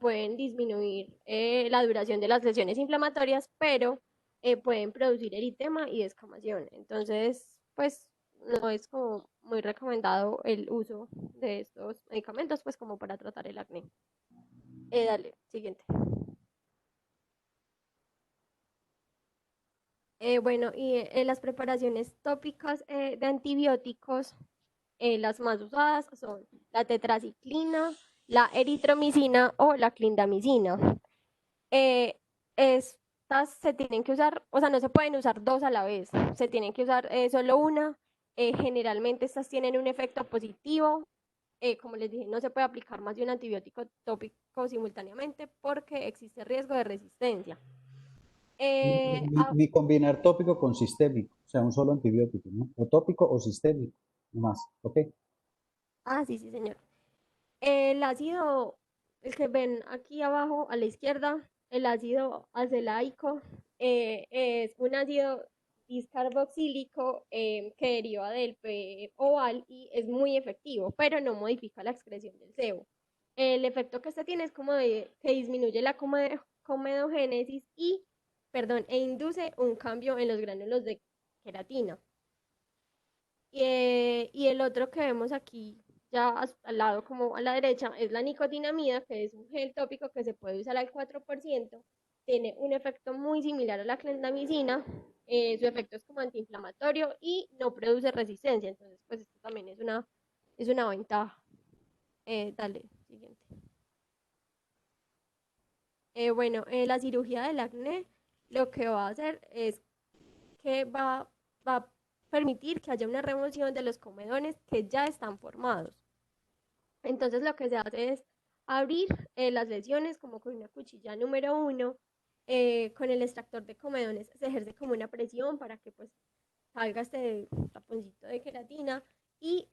pueden disminuir la duración de las lesiones inflamatorias, pero pueden producir eritema y descamación. Entonces, pues no es como muy recomendado el uso de estos medicamentos, pues como para tratar el acné. Dale, siguiente. Bueno, y las preparaciones tópicas de antibióticos, las más usadas son la tetraciclina, la eritromicina o la clindamicina. Eh, Estas se tienen que usar, o sea, no se pueden usar dos a la vez, se tienen que usar solo una. Generalmente estas tienen un efecto positivo. Como les dije, no se puede aplicar más de un antibiótico tópico simultáneamente porque existe riesgo de resistencia. Ni combinar tópico con sistémico, o sea, un solo antibiótico, ¿no? O tópico o sistémico, no más, ¿ok? Sí, sí, señor. El ácido, el que ven aquí abajo a la izquierda, el ácido acelaico, es un ácido discarboxílico que deriva del POAL y es muy efectivo, pero no modifica la excreción del sebo. El efecto que este tiene es como que disminuye la comedogénesis e induce un cambio en los gránulos de queratina. Y el otro que vemos aquí, ya al lado como a la derecha, es la nicotinamida, que es un gel tópico que se puede usar al 4%. Tiene un efecto muy similar a la clindamicina. Su efecto es como antiinflamatorio y no produce resistencia. Entonces, pues esto también es una ventaja. Dale, siguiente. Bueno, la cirugía del acné lo que va a hacer es que va a permitir que haya una remoción de los comedones que ya están formados. Entonces lo que se hace es abrir las lesiones como con una cuchilla número 1. Con el extractor de comedones se ejerce como una presión para que pues salga este taponcito de queratina y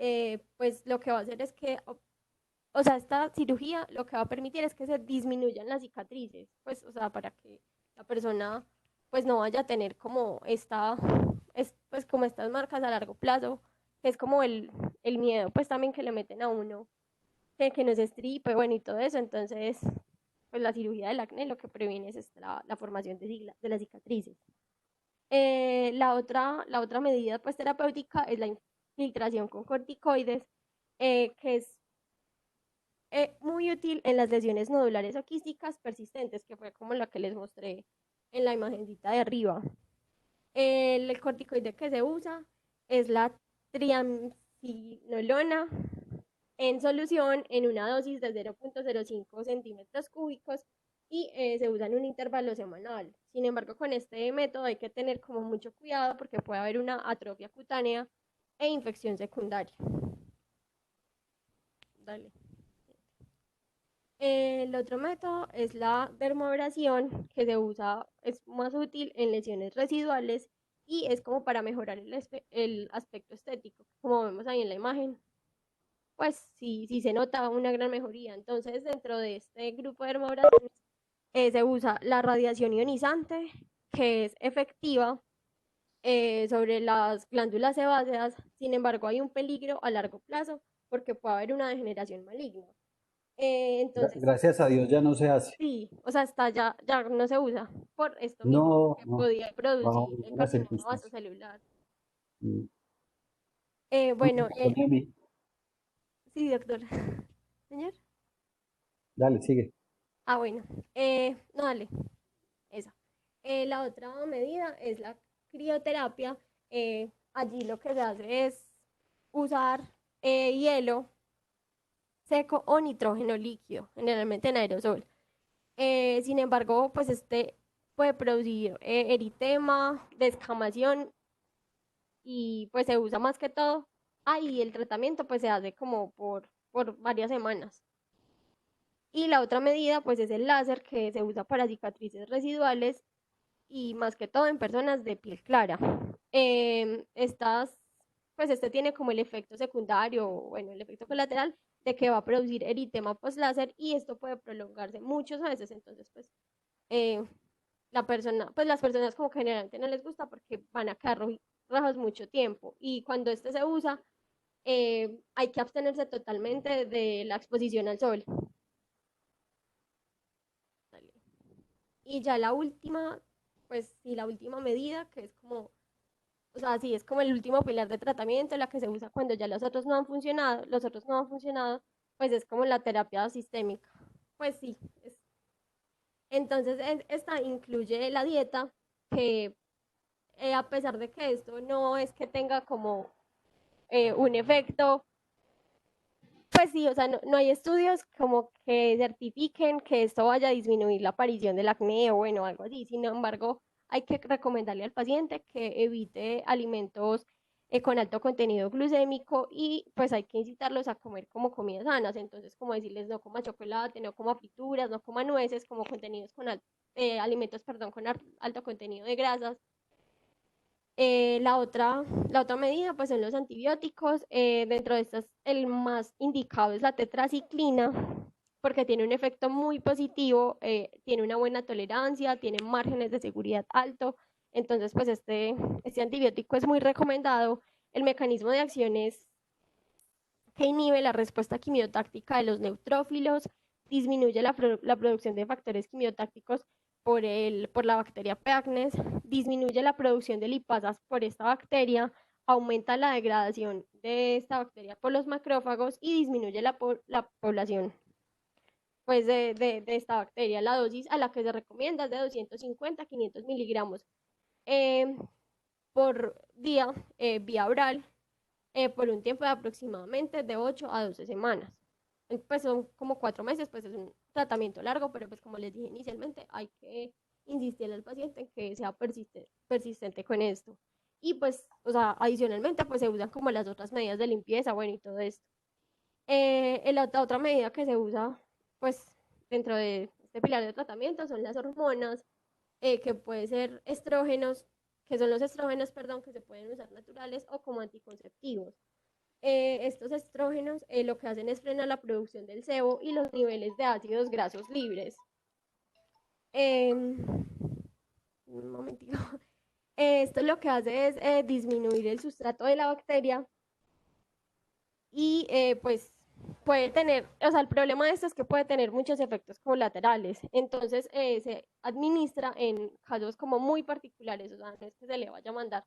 pues lo que va a hacer es que, o sea, esta cirugía lo que va a permitir es que se disminuyan las cicatrices, pues, o sea, para que la persona pues no vaya a tener como pues como estas marcas a largo plazo, que es como el miedo pues también que le meten a uno que no se estripe, bueno, y todo eso. Entonces, pues la cirugía del acné lo que previene es la formación de las cicatrices. La otra medida pues terapéutica es la infiltración con corticoides, que es muy útil en las lesiones nodulares o quísticas persistentes, que fue como la que les mostré en la imagencita de arriba. El corticoide que se usa es la triamcinolona en solución en una dosis de 0.05 centímetros cúbicos y se usa en un intervalo semanal. Sin embargo, con este método hay que tener como mucho cuidado porque puede haber una atrofia cutánea e infección secundaria. Dale. El otro método es la dermoabrasión, que se usa, es más útil en lesiones residuales y es como para mejorar el aspecto estético, como vemos ahí en la imagen. Pues sí, sí se nota una gran mejoría. Entonces, dentro de este grupo de dermoabrasiones se usa la radiación ionizante, que es efectiva sobre las glándulas sebáceas. Sin embargo, hay un peligro a largo plazo porque puede haber una degeneración maligna. Entonces, Gracias a Dios ya no se hace. sí, o sea, ya no se usa por esto mismo, No, porque no, podía bajo producir el ninguna carcinoma circunstancia. vasocelular. Mm. No me Bueno, pasó ni a mí. sí, doctor. Señor. Dale, sigue. Bueno, no, dale, esa. La otra medida es la crioterapia. Allí lo que se hace es usar hielo seco o nitrógeno líquido, generalmente en aerosol. Sin embargo, pues este puede producir eritema, descamación y pues se usa más que todo. Y el tratamiento pues se hace como por varias semanas. Y la otra medida pues es el láser que se usa para cicatrices residuales y más que todo en personas de piel clara. Pues este tiene como el efecto secundario, bueno, el efecto colateral de que va a producir eritema post láser y esto puede prolongarse muchos meses. Entonces, pues, eh, pues las personas como que generalmente no les gusta porque van a quedar rojos mucho tiempo. Y cuando este se usa, hay que abstenerse totalmente de la exposición al sol. Y ya la última, pues sí, la última medida, que es como, o sea, sí, es como el último pilar de tratamiento, la que se usa cuando ya los otros no han funcionado, pues es como la terapia sistémica. Pues sí, entonces esta incluye la dieta, que a pesar de que esto no es que tenga como un efecto, pues sí, o sea, no hay estudios como que certifiquen que esto vaya a disminuir la aparición del acné o bueno, algo así. Sin embargo, hay que recomendarle al paciente que evite alimentos con alto contenido glucémico y pues hay que incitarlos a comer como comidas sanas. Entonces, como decirles, no coma chocolate, no coma frituras, no coma nueces, como contenidos alimentos, perdón, con alto contenido de grasas. La otra medida pues son los antibióticos. Dentro de estas, el más indicado es la tetraciclina, porque tiene un efecto muy positivo, tiene una buena tolerancia, tiene márgenes de seguridad alto. Entonces, pues este antibiótico es muy recomendado. El mecanismo de acción es que inhibe la respuesta quimiotáctica de los neutrófilos, disminuye la producción de factores quimiotácticos por la bacteria Peagnes, disminuye la producción de lipasas por esta bacteria, aumenta la degradación de esta bacteria por los macrófagos y disminuye la población pues, de esta bacteria. La dosis a la que se recomienda es de 250 a 500 miligramos eh, por día, vía oral, por un tiempo de aproximadamente de 8 a 12 semanas. Pues son como 4 meses, pues es un tratamiento largo, pero pues como les dije inicialmente, hay que insistir al paciente en que sea persistente con esto. Y pues, o sea, adicionalmente, pues se usan como las otras medidas de limpieza, bueno, y todo esto. La otra medida que se usa, pues, dentro de este pilar de tratamiento son las hormonas, que puede ser estrógenos, que son los estrógenos, perdón, que se pueden usar naturales o como anticonceptivos. Estos estrógenos lo que hacen es frenar la producción del sebo y los niveles de ácidos grasos libres. Un momentito. Esto lo que hace es disminuir el sustrato de la bacteria y pues puede tener, o sea, el problema de esto es que puede tener muchos efectos colaterales. Entonces se administra en casos como muy particulares, o sea, no es que se le vaya a mandar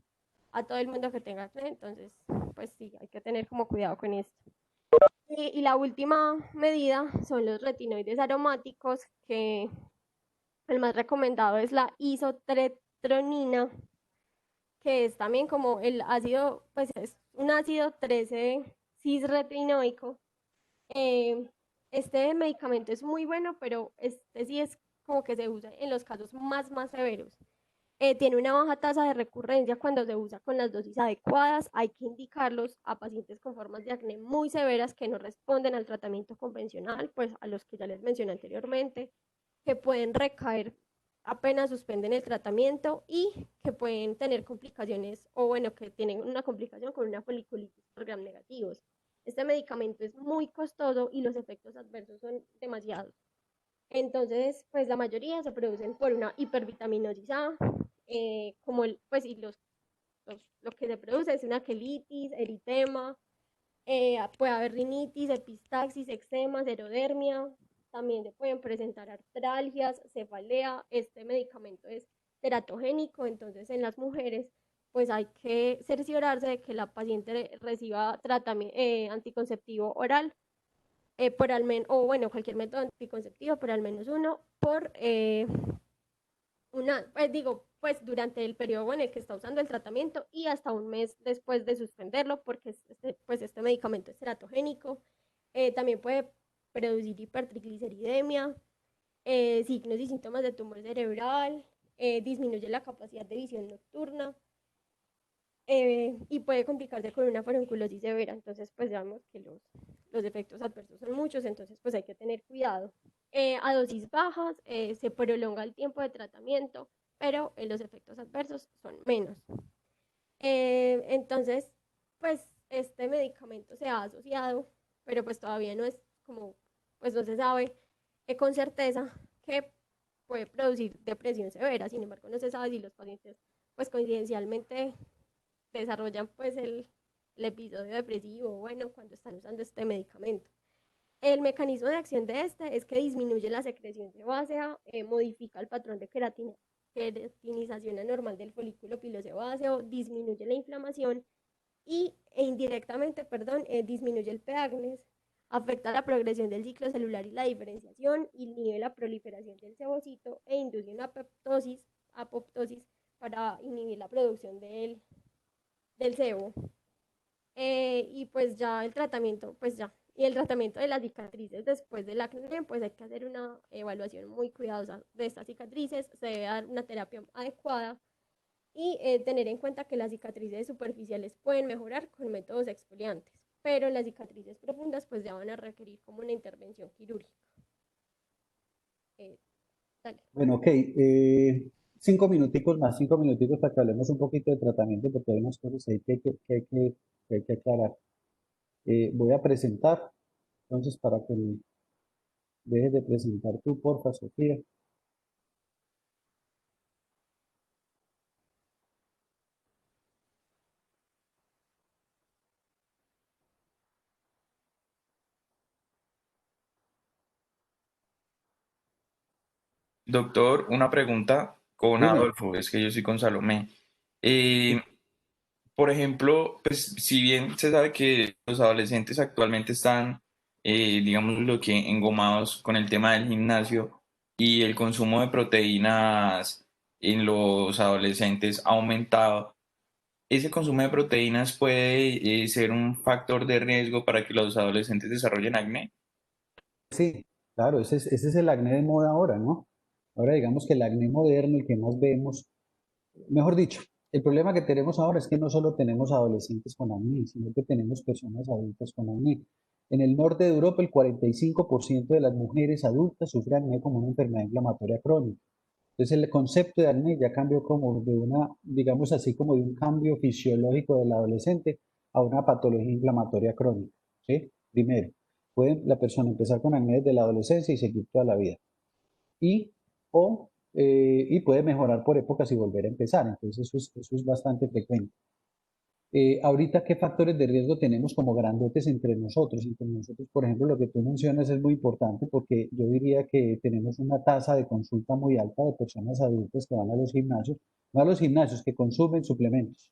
a todo el mundo que tenga acné, entonces pues sí, hay que tener como cuidado con esto. Y la última medida son los retinoides aromáticos, que el más recomendado es la isotretronina, que es también como el ácido, pues es un ácido 13-cis-retinoico. Eh, este medicamento es muy bueno, pero este sí es como que se usa en los casos más severos. Tiene una baja tasa de recurrencia cuando se usa con las dosis adecuadas. Hay que indicarlos a pacientes con formas de acné muy severas que no responden al tratamiento convencional, pues a los que ya les mencioné anteriormente, que pueden recaer apenas suspenden el tratamiento y que pueden tener complicaciones o bueno, que tienen una complicación con una foliculitis por gram negativos. Este medicamento es muy costoso y los efectos adversos son demasiados. Entonces, pues la mayoría se producen por una hipervitaminosis A, como pues y lo que se produce es una quelitis, eritema, puede haber rinitis, epistaxis, eczema, serodermia, también se pueden presentar artralgias, cefalea. Este medicamento es teratogénico, entonces en las mujeres pues hay que cerciorarse de que la paciente reciba tratamiento anticonceptivo oral por al menos, o bueno, cualquier método anticonceptivo, por al menos uno, pues digo, pues durante el periodo en el que está usando el tratamiento y hasta un mes después de suspenderlo, porque pues este medicamento es teratogénico. También puede producir hipertrigliceridemia, signos y síntomas de tumor cerebral, disminuye la capacidad de visión nocturna, y puede complicarse con una furunculosis severa. Entonces, pues digamos que los efectos adversos son muchos, entonces pues hay que tener cuidado. A dosis bajas se prolonga el tiempo de tratamiento, pero los efectos adversos son menos. Entonces, pues este medicamento se ha asociado, pero pues todavía no es como, pues no se sabe con certeza que puede producir depresión severa. Sin embargo, no se sabe si los pacientes, pues coincidencialmente, desarrollan pues el episodio depresivo, bueno, cuando están usando este medicamento. El mecanismo de acción de este es que disminuye la secreción sebácea, modifica el patrón de queratinización anormal del folículo pilosebáceo, disminuye la inflamación e indirectamente, perdón, disminuye el P. agnes, afecta la progresión del ciclo celular y la diferenciación, inhibe la proliferación del sebocito e induce una apoptosis para inhibir la producción del sebo. Y pues ya el tratamiento, pues ya, y el tratamiento de las cicatrices después del acné, pues hay que hacer una evaluación muy cuidadosa de estas cicatrices, se debe dar una terapia adecuada y tener en cuenta que las cicatrices superficiales pueden mejorar con métodos exfoliantes, pero las cicatrices profundas pues ya van a requerir como una intervención quirúrgica. Dale. Bueno, ok. 5 minuticos más, 5 minuticos para que hablemos un poquito de tratamiento, porque hay unas cosas ahí que hay que aclarar. Voy a presentar, entonces, para que me dejes de presentar tú, porfa, Sofía. Doctor, una pregunta con Dime. Adolfo, es que yo soy con Salomé. Eh, por ejemplo, pues si bien se sabe que los adolescentes actualmente están, digamos, lo que engomados con el tema del gimnasio y el consumo de proteínas en los adolescentes ha aumentado, ¿ese consumo de proteínas puede ser un factor de riesgo para que los adolescentes desarrollen acné? Sí, claro, ese es el acné de moda ahora, ¿no? Ahora digamos que el acné moderno, el que más vemos, mejor dicho, el problema que tenemos ahora es que no solo tenemos adolescentes con acné, sino que tenemos personas adultas con acné. En el norte de Europa, el 45% de las mujeres adultas sufren acné como una enfermedad inflamatoria crónica. Entonces, el concepto de acné ya cambió como de una, digamos así, como de un cambio fisiológico del adolescente a una patología inflamatoria crónica, ¿sí? Primero, puede la persona empezar con acné desde la adolescencia y seguir toda la vida y, y puede mejorar por épocas y volver a empezar. Entonces eso es bastante frecuente. Ahorita, ¿qué factores de riesgo tenemos como grandotes entre nosotros? Entre nosotros, por ejemplo, lo que tú mencionas es muy importante porque yo diría que tenemos una tasa de consulta muy alta de personas adultas que van a los gimnasios, no a los gimnasios, que consumen suplementos,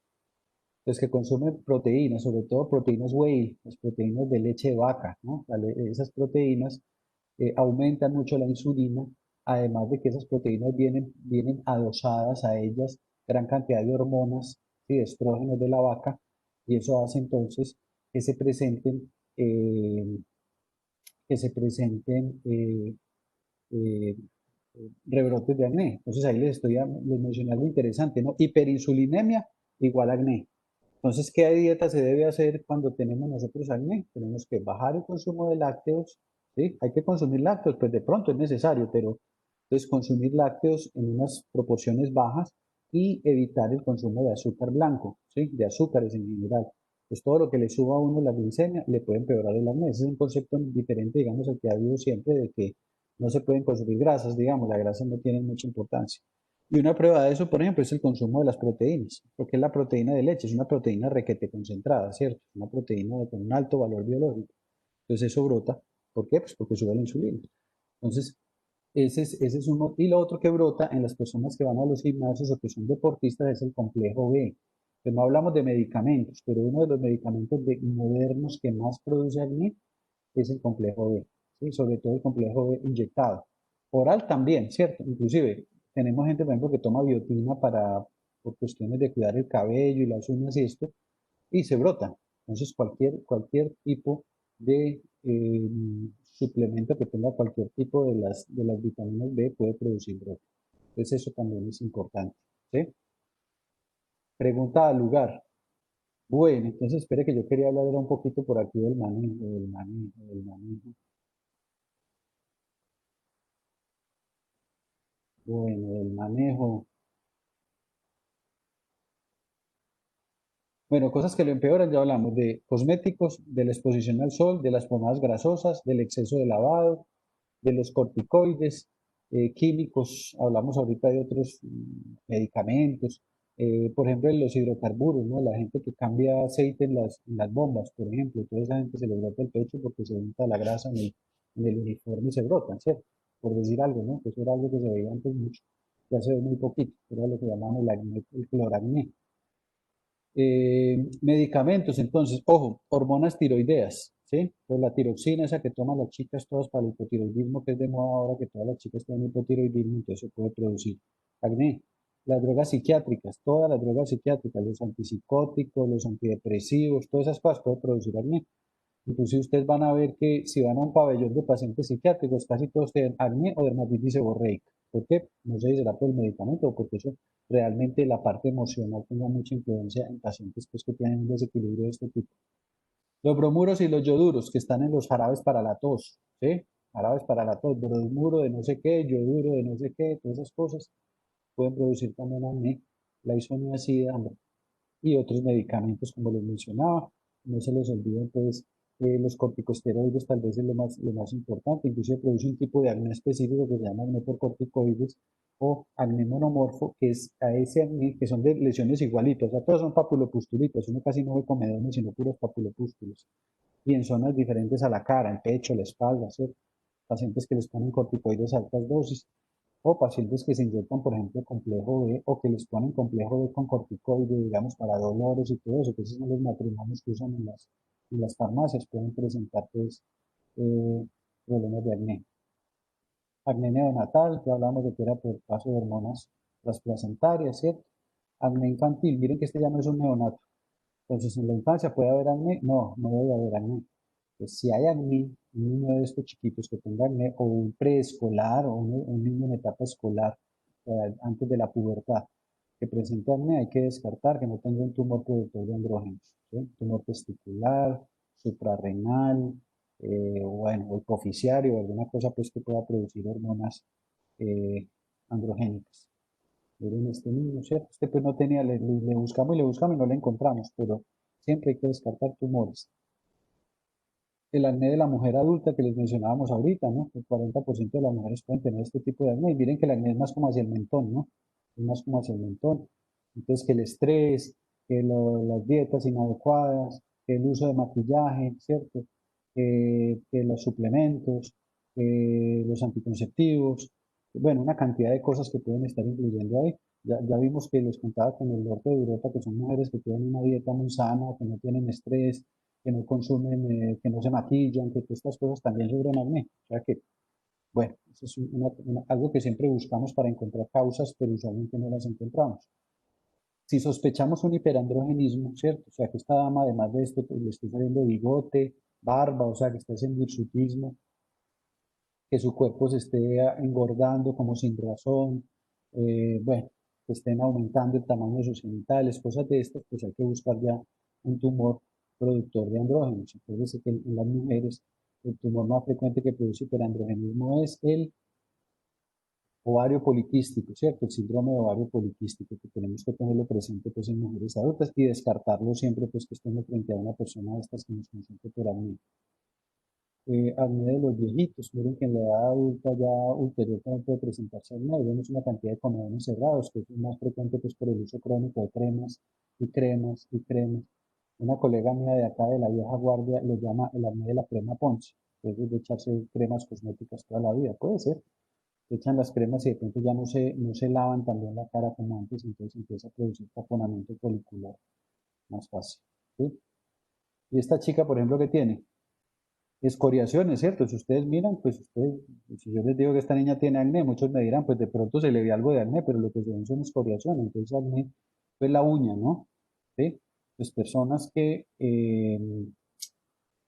los que consumen proteínas, sobre todo proteínas whey, las proteínas de leche de vaca, ¿no? Esas proteínas aumentan mucho la insulina, además de que esas proteínas vienen adosadas a ellas gran cantidad de hormonas y de estrógenos de la vaca, y eso hace entonces que se presenten, eh, que se presenten eh, rebrotes de acné. Entonces ahí les mencioné algo interesante, ¿no? Hiperinsulinemia igual acné. Entonces, ¿qué dieta se debe hacer cuando tenemos nosotros acné? Tenemos que bajar el consumo de lácteos, ¿sí? Hay que consumir lácteos, pues de pronto es necesario, pero entonces consumir lácteos en unas proporciones bajas y evitar el consumo de azúcar blanco, ¿sí? De azúcares en general. Pues todo lo que le suba a uno la glicemia le puede empeorar el acné. Ese es un concepto diferente, digamos, al que ha habido siempre de que no se pueden consumir grasas, digamos, las grasas no tienen mucha importancia. Y una prueba de eso, por ejemplo, es el consumo de las proteínas. Porque es la proteína de leche, es una proteína requete concentrada, ¿cierto? Una proteína con un alto valor biológico. Entonces eso brota. ¿Por qué? Pues porque sube la insulina. Entonces, ese es uno. Y lo otro que brota en las personas que van a los gimnasios o que son deportistas es el complejo B. Pues no hablamos de medicamentos, pero uno de los medicamentos modernos que más produce acné es el complejo B, ¿sí? Sobre todo el complejo B inyectado. Oral también, ¿cierto? Inclusive tenemos gente, por ejemplo, que toma biotina por cuestiones de cuidar el cabello y las uñas y esto, y se brotan. Entonces, cualquier tipo de suplemento que tenga cualquier tipo de las vitaminas B puede producir brote. Entonces, eso también es importante, ¿sí? Pregunta al lugar. Bueno, entonces espere que yo quería hablar era un poquito por aquí del manejo, del manejo, del manejo. Bueno, del manejo. Bueno, cosas que lo empeoran, ya hablamos de cosméticos, de la exposición al sol, de las pomadas grasosas, del exceso de lavado, de los corticoides, químicos, hablamos ahorita de otros medicamentos, por ejemplo, en los hidrocarburos, ¿no? La gente que cambia aceite en las bombas, por ejemplo, toda esa gente se le brota el pecho porque se unta la grasa en el uniforme y se brotan, ¿cierto? Por decir algo, ¿no? Que eso era algo que se veía antes mucho, ya se ve muy poquito, era lo que llamaban el acné, el cloracné. Medicamentos, entonces, ojo, hormonas tiroideas, ¿sí? Pues la tiroxina, esa que toman las chicas todas para el hipotiroidismo, que es de moda ahora, que todas las chicas tienen hipotiroidismo, entonces se puede producir acné. Las drogas psiquiátricas, todas las drogas psiquiátricas, los antipsicóticos, los antidepresivos, todas esas cosas pueden producir acné. Inclusive ustedes van a ver que si van a un pabellón de pacientes psiquiátricos, casi todos tienen acné o dermatitis seborreica. ¿Por qué? No sé si será por el medicamento o porque eso realmente la parte emocional tenga mucha influencia en pacientes pues, que tienen un desequilibrio de este tipo. Los bromuros y los yoduros que están en los jarabes para la tos, ¿sí? Jarabes para la tos, bromuro de no sé qué, yoduro de no sé qué, todas esas cosas pueden producir también acné, la isoniazida, y otros medicamentos, como les mencionaba. No se les olviden, pues, los corticosteroides tal vez es lo más importante. Incluso produce un tipo de acné específico que se llama acné por corticoides o acné monomorfo, que es a ese acné, que son de lesiones igualitas. O sea, todas son papulopustulitas. Uno casi no ve comedones, sino puros papulopústulos. Y en zonas diferentes a la cara, el pecho, la espalda, ¿cierto? Pacientes que les ponen corticoides a altas dosis o pacientes que se inyectan, por ejemplo, complejo B o que les ponen complejo B con corticoide, digamos, para dolores y todo eso, que esos son los matrimonios que usan en las farmacias, pueden presentar, pues, eh, problemas de acné. Acné neonatal, que hablamos de que era por paso de hormonas transplacentarias, ¿cierto? Acné infantil, miren que este ya no es un neonato. Entonces, ¿en la infancia puede haber acné? No, no debe haber acné. Pues si hay acné, un niño de estos chiquitos que tenga acné, o un preescolar, o un niño en etapa escolar, antes de la pubertad, que presente acné, hay que descartar que no tenga un tumor productor de andrógenos, ¿sí? Tumor testicular, suprarrenal, bueno, o hipoficiario, o alguna cosa pues que pueda producir hormonas eh, androgénicas. Miren este niño, ¿cierto? Este pues no tenía, le buscamos y le buscamos y no le encontramos, pero siempre hay que descartar tumores. El acné de la mujer adulta que les mencionábamos ahorita, ¿no? El 40% de las mujeres pueden tener este tipo de acné. Y miren que el acné es más como hacia el mentón, ¿no? Es más como hacia el mentón. Entonces, que el estrés, que las dietas inadecuadas, que el uso de maquillaje, ¿cierto? Que los suplementos, los anticonceptivos, bueno, una cantidad de cosas que pueden estar influyendo ahí. Ya vimos que les contaba con el norte de Europa que son mujeres que tienen una dieta muy sana, que no tienen estrés, que no consumen, que no se maquillan, que todas estas cosas también sufren acné. O sea que, bueno, eso es algo que siempre buscamos para encontrar causas, pero usualmente no las encontramos. Si sospechamos un hiperandrogenismo, ¿cierto? O sea que esta dama, además de esto, pues, le esté saliendo bigote, barba, o sea que esté haciendo hirsutismo, que su cuerpo se esté engordando como sin razón, bueno, que estén aumentando el tamaño de sus genitales, cosas de estas, pues hay que buscar ya un tumor productor de andrógenos. Entonces, en las mujeres, el tumor más frecuente que produce hiperandrogenismo es el ovario poliquístico, ¿cierto? El síndrome de ovario poliquístico, que tenemos que tenerlo presente pues, en mujeres adultas y descartarlo siempre pues, que estemos frente a una persona de estas que nos consulte por acné. Acné de los viejitos, miren que en la edad adulta ya ulterior también puede presentarse acné, vemos una cantidad de comedones cerrados, que es más frecuente pues, por el uso crónico de cremas y cremas y cremas. Una colega mía de acá de la vieja guardia lo llama el acné de la crema Ponce, que es de echarse cremas cosméticas toda la vida, puede ser. Se echan las cremas y de pronto ya no se lavan también la cara como antes, entonces empieza a producir taponamiento folicular más fácil. ¿Sí? Y esta chica, por ejemplo, ¿qué tiene? Escoriaciones, ¿cierto? Si ustedes miran, pues ustedes, si yo les digo que esta niña tiene acné, muchos me dirán, pues de pronto se le ve algo de acné, pero lo que se ven son escoriaciones, entonces acné, pues la uña, ¿no? ¿Sí? Pues personas que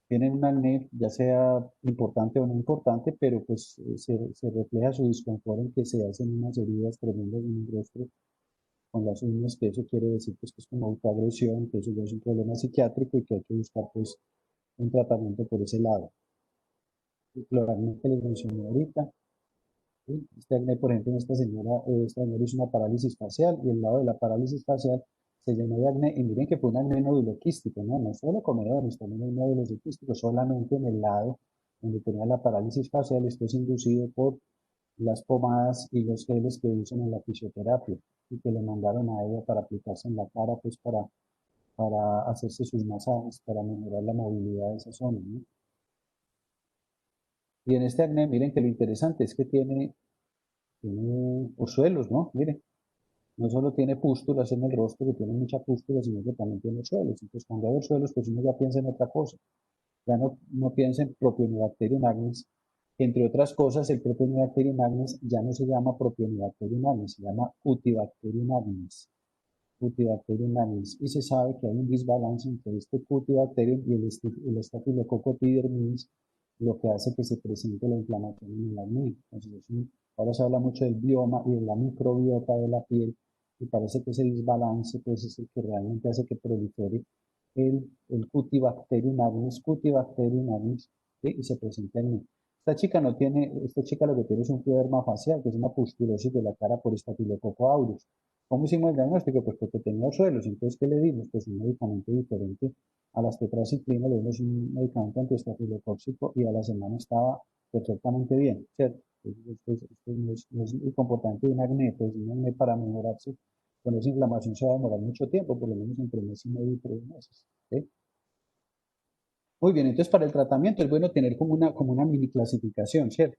tienen un acné, ya sea importante o no importante, pero pues se refleja su disconfort en que se hacen unas heridas tremendas en el rostro con las uñas, que eso quiere decir pues, que es como autoagresión, que eso ya es un problema psiquiátrico y que hay que buscar pues un tratamiento por ese lado. El cloracné que les mencioné ahorita, ¿sí? Este acné, por ejemplo, en esta señora hizo una parálisis facial y el lado de la parálisis facial se llenó de acné, y miren que fue un acné nódulo quístico, ¿no? No solo comedores, también hay nódulos quísticos, solamente en el lado donde tenía la parálisis facial. Esto es inducido por las pomadas y los geles que usan en la fisioterapia y que le mandaron a ella para aplicarse en la cara, pues para hacerse sus masajes, para mejorar la movilidad de esa zona, ¿no? Y en este acné, miren que lo interesante es que tiene orzuelos, ¿no? Miren, no solo tiene pústulas en el rostro, que tiene mucha pústula, sino que también tiene orzuelos. Entonces, cuando hay orzuelos, pues uno ya piensa en otra cosa. Ya no piensa en Propionibacterium agnes, que entre otras cosas, el Propionibacterium agnes ya no se llama Propionibacterium agnes, se llama Cutibacterium agnes. Cutibacterium agnes. Y se sabe que hay un desbalance entre este Cutibacterium y el Staphylococcus epidermidis, lo que hace que se presente la inflamación en el acné. Entonces, ahora se habla mucho del bioma y de la microbiota de la piel, y parece que ese desbalance pues, es el que realmente hace que prolifere el Cutibacterium agnes, ¿sí? Y se presenta en mí. Esta chica lo que tiene es un fibroderma facial, que es una pustulosis de la cara por Staphylococcus aureus. ¿Cómo hicimos el diagnóstico? Pues porque tenía orzuelos. Entonces, ¿qué le dimos? Pues un medicamento diferente a las tetraciklina, le dimos un medicamento antiestafilocóxico y a la semana estaba perfectamente bien, ¿cierto? Esto no es el comportamiento de un acné, pues un acné para mejorarse con esa inflamación se va a demorar mucho tiempo, por lo menos entre mes y medio y 3 meses. ¿Sí? Muy bien, entonces para el tratamiento es bueno tener como una mini clasificación, ¿cierto?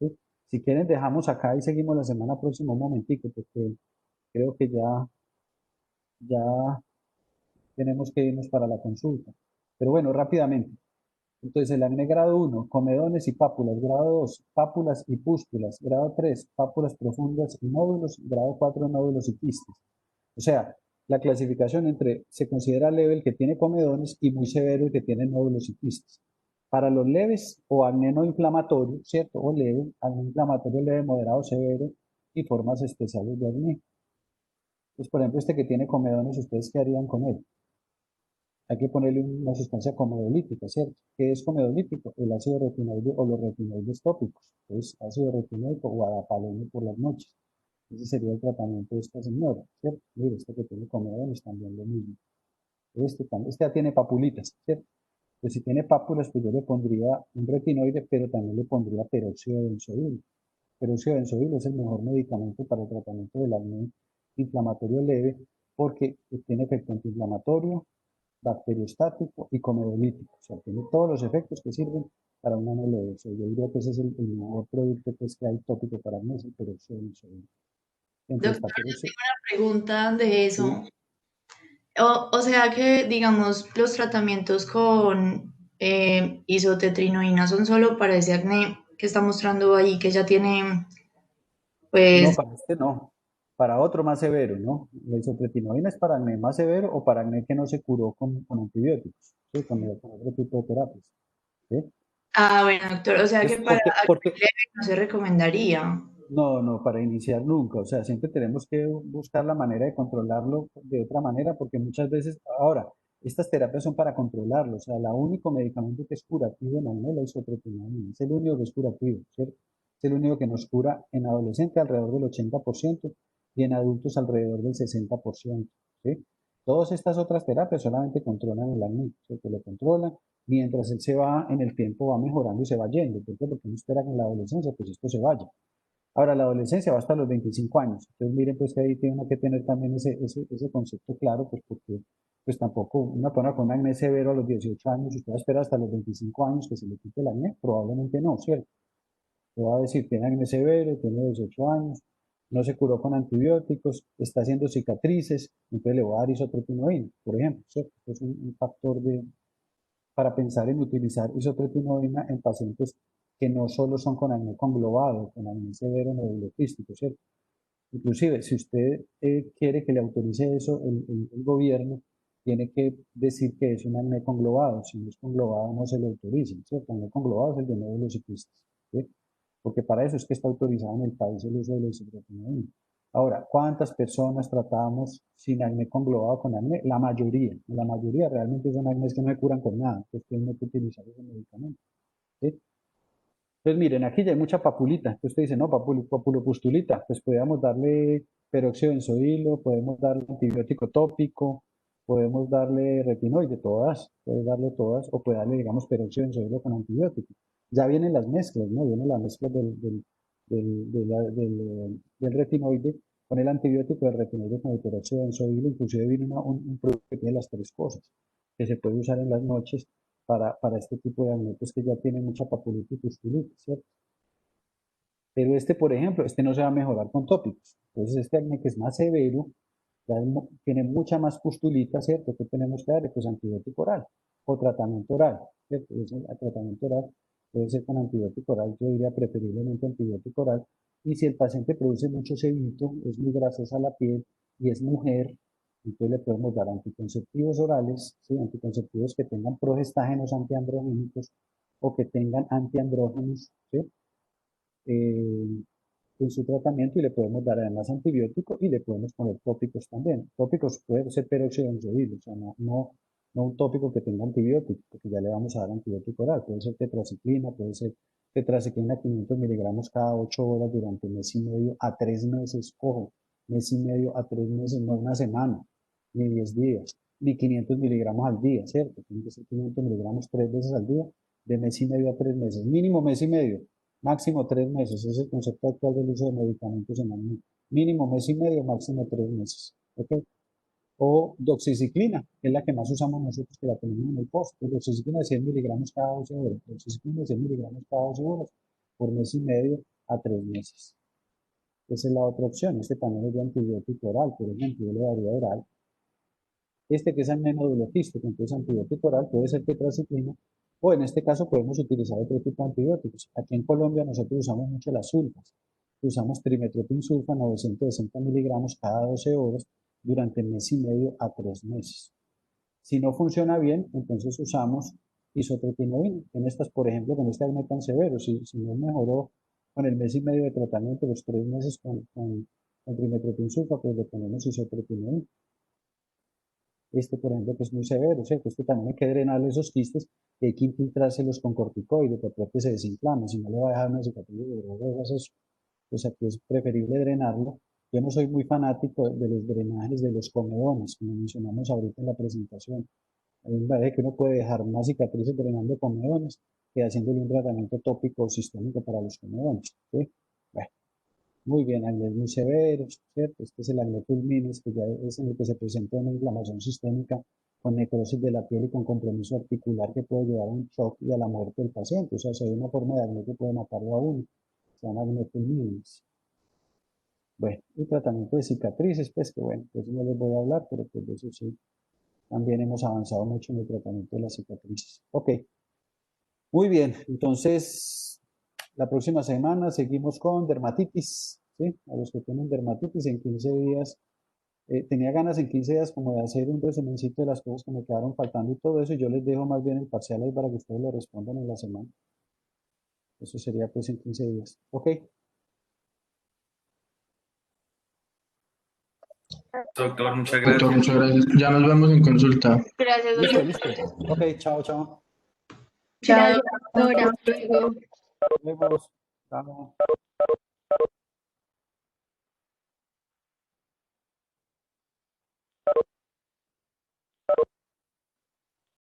¿Sí? Si quieren dejamos acá y seguimos la semana próxima un momentico, porque creo que ya tenemos que irnos para la consulta. Pero bueno, rápidamente. Entonces, el acné grado 1, comedones y pápulas. Grado 2, pápulas y pústulas. Grado 3, pápulas profundas y nódulos. Grado 4, nódulos y quistes. O sea, la clasificación entre, se considera leve el que tiene comedones y muy severo el que tiene nódulos y quistes. Para los leves o acné no inflamatorio, ¿cierto? O leve, acné inflamatorio leve, moderado, severo y formas especiales de acné. Pues, por ejemplo, este que tiene comedones, ¿ustedes qué harían con él? Hay que ponerle una sustancia comedolítica, ¿cierto? ¿Qué es comedolítico? El ácido retinoide o los retinoides tópicos. Entonces, ácido retinoico o adapaleno por las noches. Ese sería el tratamiento de esta señora, ¿cierto? Mire, este que tiene comedones también lo mismo. Este ya tiene papulitas, ¿cierto? Pues si tiene pápulas, pues yo le pondría un retinoide, pero también le pondría peróxido de benzoilo. Peróxido de benzoilo es el mejor medicamento para el tratamiento del acné inflamatorio leve porque tiene efecto antiinflamatorio, bacteriostático y comedolítico. O sea, tiene todos los efectos que sirven para una acné leve. O sea, yo diría que ese es el mejor producto pues, que hay tópico para acné, es el peróxido de benzoilo. Entonces, Doctor, para yo peróxido, tengo una pregunta de sí. eso. O sea que, digamos, los tratamientos con isotetrinoína son solo para ese acné que está mostrando ahí, que ya tiene, No, pues, para este no. Para otro más severo, ¿no? La isotretinoína es para acné más severo o para acné que no se curó con antibióticos, ¿sí? Con otro tipo de terapias, ¿sí? bueno, doctor, o sea que Entonces, para acné porque leve no se recomendaría. no, para iniciar nunca. O sea, siempre tenemos que buscar la manera de controlarlo de otra manera, porque muchas veces, ahora, estas terapias son para controlarlo. O sea, el único medicamento que es curativo en acné es la isotretinoína. Es el único que es curativo, ¿cierto? Es el único que nos cura en adolescentes alrededor del 80% y en adultos alrededor del 60%, ¿sí? Todas estas otras terapias solamente controlan el acné, ¿cierto? Lo controlan mientras él se va en el tiempo, va mejorando y se va yendo. ¿Por qué? Porque no espera que en la adolescencia pues esto se vaya. Ahora, la adolescencia va hasta los 25 años. Entonces, miren, pues que ahí tiene uno que tener también ese concepto claro, pues porque pues tampoco una persona con acné severo a los 18 años, usted va a esperar hasta los 25 años que se le quite el acné, probablemente no, ¿cierto? Le va a decir, tiene acné severo, tiene 18 años, no se curó con antibióticos, está haciendo cicatrices, entonces le voy a dar isotretinoína, por ejemplo, ¿cierto? Es un factor para pensar en utilizar isotretinoína en pacientes que no solo son con acné conglobado, con acné severo noduloquístico, ¿cierto? Inclusive, si usted quiere que le autorice eso, el gobierno tiene que decir que es un acné conglobado. Si no es conglobado, no se le autoriza, ¿cierto? Acné conglobado es el de nódulos ciclistas, ¿sí? Porque para eso es que está autorizado en el país el uso de la isotretinoína. Ahora, ¿cuántas personas tratamos sin acné conglobado con acné? La mayoría realmente son acnés que no se curan con nada, entonces tienen que utilizar ese medicamento, ¿sí? Entonces, miren, aquí ya hay mucha papulita. Entonces usted dice, no, papulopustulita. Pues podemos darle peróxido de benzoilo, podemos darle antibiótico tópico, podemos darle retinoide, todas, puede darle todas, o puede darle, digamos, peróxido de benzoilo con antibiótico. Ya vienen las mezclas, ¿no? Vienen las mezclas del retinoide, con el antibiótico del retinoide con el peróxido de benzoilo, inclusive viene un producto que tiene las tres cosas, que se puede usar en las noches para este tipo de acné, pues que ya tiene mucha papulitis y pustulitis, ¿cierto? Pero este, por ejemplo, este no se va a mejorar con tópicos. Entonces, este acné que es más severo, ya tiene mucha más pustulita, ¿cierto? ¿Qué tenemos que darle? Pues antibiótico oral o tratamiento oral, ¿cierto? El tratamiento oral puede ser con antibiótico oral, yo diría preferiblemente antibiótico oral. Y si el paciente produce mucho sebito, es muy grasosa la piel y es mujer, entonces le podemos dar anticonceptivos orales, ¿sí? Anticonceptivos que tengan progestágenos antiandrogénicos o que tengan antiandrógenos, ¿sí? En su tratamiento y le podemos dar además antibiótico y le podemos poner tópicos también. Tópicos puede ser peróxido de benzoilo, o sea, no un tópico que tenga antibiótico, porque ya le vamos a dar antibiótico oral. Puede ser tetraciclina, puede ser tetraciclina 500 miligramos cada 8 horas durante mes y medio a 3 meses. Ojo, mes y medio a 3 meses, no una semana, ni 10 días, ni 500 miligramos al día, ¿cierto? Tiene que ser 500 miligramos 3 veces al día, de mes y medio a 3 meses, mínimo mes y medio. Máximo 3 meses, ese es el concepto actual del uso de medicamentos en acné. Mínimo mes y medio, máximo 3 meses. ¿Okay? O doxiciclina, que es la que más usamos nosotros, que la tenemos en el post. Doxiciclina de 100 miligramos cada 12 horas. Doxiciclina de 100 miligramos cada 12 horas por mes y medio a 3 meses. Esa es la otra opción. Este también es de antibiótico oral, por ejemplo, yo le daría oral. Este que es aminoduloquístico, entonces antibiótico oral puede ser tetraciclina, o en este caso podemos utilizar otro tipo de antibióticos. Aquí en Colombia nosotros usamos mucho las sulfas. Usamos trimethoprim sulfa 960 miligramos cada 12 horas durante mes y medio a 3 meses. Si no funciona bien, entonces usamos isotretinoína. En estas, por ejemplo, con este acné tan severo, si no mejoró con el mes y medio de tratamiento, los 3 meses con trimethoprim sulfa, pues le ponemos isotretinoína. Este, por ejemplo, que es muy severo, ¿cierto? Este también hay que drenarle esos quistes y hay que infiltrárselos con corticoides porque se desinflama, si no le va a dejar una cicatriz de drogas, eso. Pues aquí es preferible drenarlo. Yo no soy muy fanático de los drenajes de los comedones, como mencionamos ahorita en la presentación. A mí me parece que uno puede dejar más cicatrices drenando comedones que haciéndole un tratamiento tópico o sistémico para los comedones, ¿sí? Bueno. Muy bien, acné muy severos, ¿cierto? Este es el acné fulminis, que ya es en el que se presenta una inflamación sistémica con necrosis de la piel y con compromiso articular que puede llevar a un shock y a la muerte del paciente. O sea, si hay una forma de acné que puede matarlo a uno. Se llama acné fulminis. Bueno, y tratamiento de cicatrices, pues que bueno, de eso no les voy a hablar, pero pues de eso sí, también hemos avanzado mucho en el tratamiento de las cicatrices. Ok, muy bien, entonces la próxima semana seguimos con dermatitis, ¿sí? A los que tienen dermatitis en 15 días, tenía ganas en 15 días como de hacer un resumencito de las cosas que me quedaron faltando y todo eso, y yo les dejo más bien el parcial ahí para que ustedes lo respondan en la semana. Eso sería pues en 15 días. Ok, Doctor, muchas Doctor, gracias. muchas gracias. Ya nos vemos en consulta. Gracias, listo, doctor. listo. Ok, chao, chao. Chao, Gracias, doctora. Hasta luego. Nos vemos. Chao.